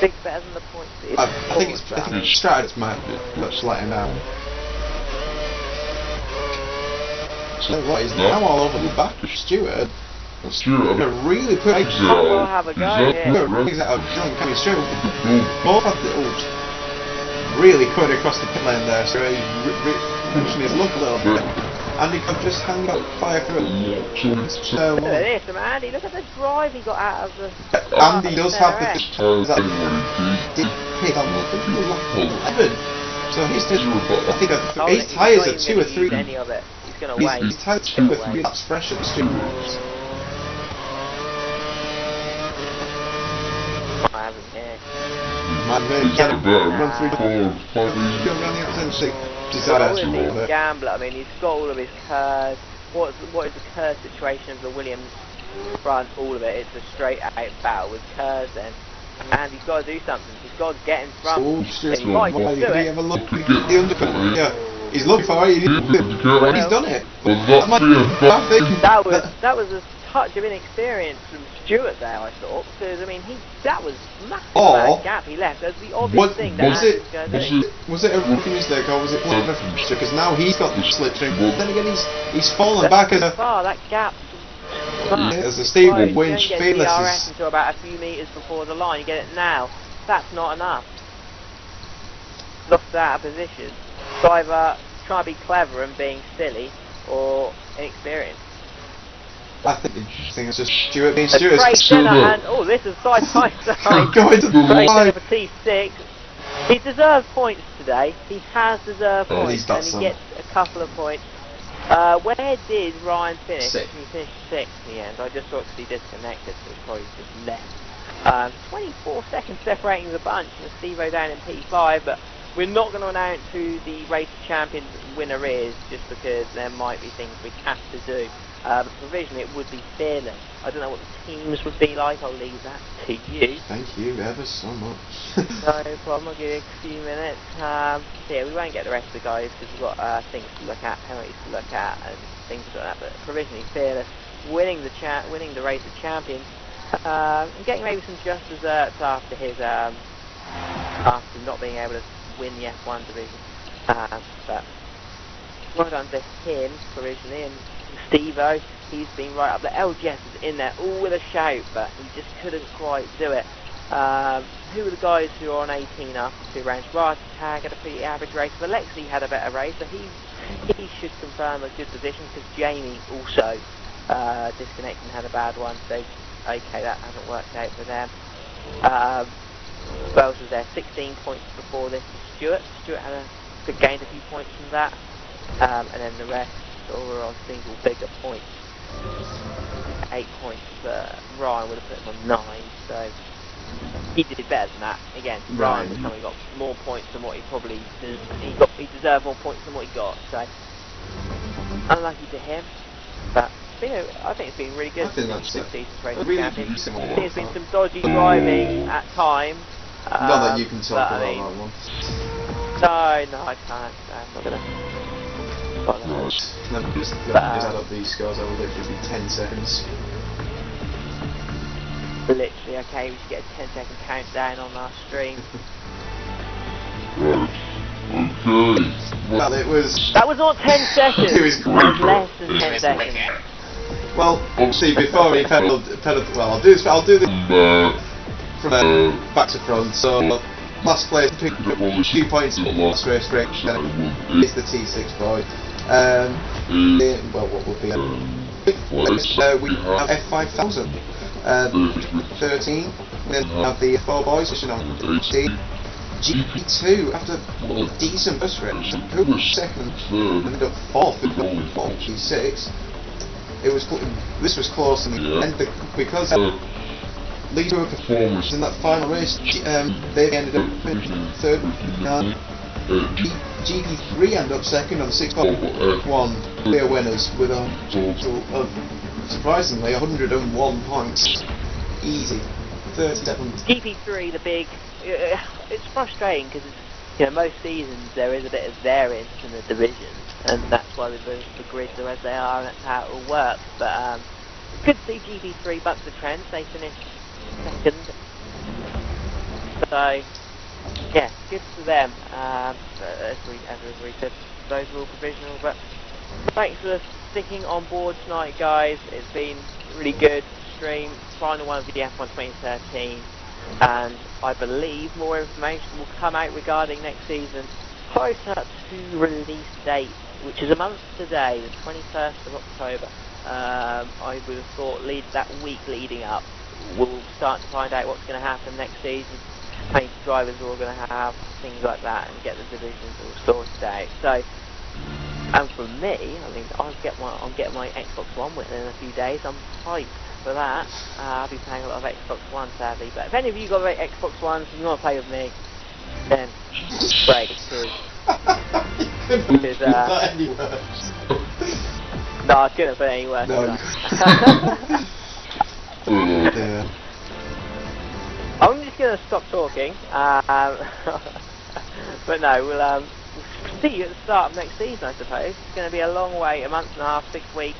Big better than the points. I think his strategy might much let him down. So what is now all over the back of Stewart. Stewart, really put we'll have a go here. He's out of drunk coming straight. Both have the really cut across the pit lane there, so he's pushing his luck a little bit. Andy could just hang up fire through it. Look at this, Andy, look at the drive he got out of the... Andy does have the hit on the 11. So he's just, I think his tyres are 2 or 3. Any of it. He's going to wait. His tyres 2 or 3 laps fresh at the street. I haven't here. Run through the gambler. I mean, he's got all of his curves. What is the curve situation of the Williams front? All of it. It's a straight out battle with curves then. And he's got to do something. He's got to get in front. He might do it. He's looking for it. He's done it. That was a touch of inexperience from Stewart there, I thought, because I mean that was massive that gap he left. That's the obvious thing that Andy's going to do. Was it a rookie mistake or was it one of because now he's got the slipstream, but then again he's fallen back as a that gap. As a stable winch, fearless DRS until about a few metres before the line. You get it now. That's not enough. Lost out of position. So either try to be clever and being silly, or inexperienced. I think it's just Stuart being A Stuart. great Stuart. dinner, and oh, this is side by side. Going to the Great dinner line. for T6. He deserves points today. He has deserved Oh, points, he's got and he some. gets a couple of points. Where did Ryan finish? Sixth. He finished 6th in the end. I just saw it because he disconnected, so it's probably just left. 24 seconds separating the bunch, and Steve-O down in P5, but we're not going to announce who the Race of Champions winner is, just because there might be things we have to do. But provisionally it would be Fearless. I don't know what the teams would be like, I'll leave that to you. Thank you ever so much. No problem, I'll give you a few minutes. So yeah, we won't get the rest of the guys because we've got things to look at, penalties to look at, and things like that. But provisionally Fearless winning the Race of Champions, and getting maybe some just desserts after his after not being able to win the F1 division. But well done to him provisionally, and Steve-O, he's been right up there. LGS is in there, all with a shout, but he just couldn't quite do it. Who are the guys who are on 18 after 2 rounds? Raj Tag had a pretty average race, but Alexi had a better race, so he should confirm a good position, because Jamie also disconnected and had a bad one, so okay, that hasn't worked out for them. Who else was there? 16 points before this for Stuart. Stuart gained a few points from that, and then the rest all were on single bigger points. 8 points for Ryan would have put him on 9, so he did better than that. Again, Ryan was somebody got more points than what he probably he deserved more points than what he got, so unlucky to him. But I think it's been really good. I think that's this season's race really champion. decent I one. think it's been some dodgy driving at times. Not that you can talk but, about I mean, that one. No, I can't. I'm not gonna. Let me just add up these scores. I will literally be 10 seconds. Literally, okay, we should get a 10-second countdown on our stream. Right. Okay. Well, it was. That was not 10 seconds. It was That was less than 10 seconds. Well, see, before he pedalled, well, I'll do this from back to front. So, last place picked up 2 points in the last race break. It's the T6 boy. Well, what would be? We have F5000, 13. Then have the 4 boys, which are on 18. GP2 after a decent bus race. Who was second? Ended up 4th with 46. This was close in the end because leader of performance in that final race. They ended up finishing 3rd. GP3 ended up 2nd on the 6th. One clear winners with a total of surprisingly 101 points. Easy. 37. GP3, the big. It's frustrating because most seasons there is a bit of variance in the divisions, and that's why the grids are as they are, and that's how it all works. But good to see GP3 buck the trend. They finished 2nd, so yeah, good for them. As we said, those were all provisional. But thanks for sticking on board tonight, guys. It's been really good stream. Final one of the F1 2013. And I believe more information will come out regarding next season closer to release date, which is a month today, the 21st of October. I would have thought that week leading up, we'll start to find out what's going to happen next season, how many drivers we're all going to have, things like that, and get the divisions all sorted out. So, and for me, I mean, I'm getting my Xbox One within a few days. I'm hyped for that. I'll be playing a lot of Xbox One, sadly. But if any of you got Xbox Ones and you want to play with me, then great. Because Not any worse. no, I couldn't put it any worse. No. Yeah. I'm just gonna stop talking. But no, we'll see you at the start of next season, I suppose. It's going to be a long wait, a month and a half, 6 weeks.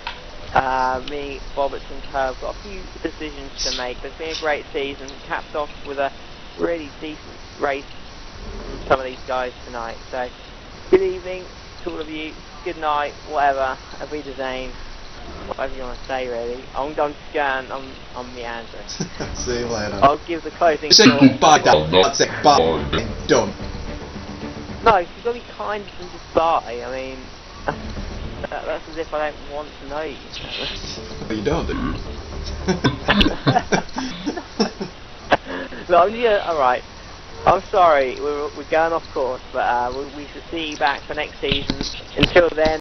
Me, Boberts and Co have got a few decisions to make, but it's been a great season, capped off with a really decent race from some of these guys tonight. So, good evening to all of you, good night, whatever, Auf Wiedersehen, whatever you want to say really. I'm meandering. See you later. I'll give the closing Say thought. goodbye, Dan. That's it. Bye. Done. No, you've got to be kind and just bye. I mean, That's as if I don't want to know you. But you don't, do you? Look, alright. I'm sorry, we're going off course, but we should see you back for next season. Until then.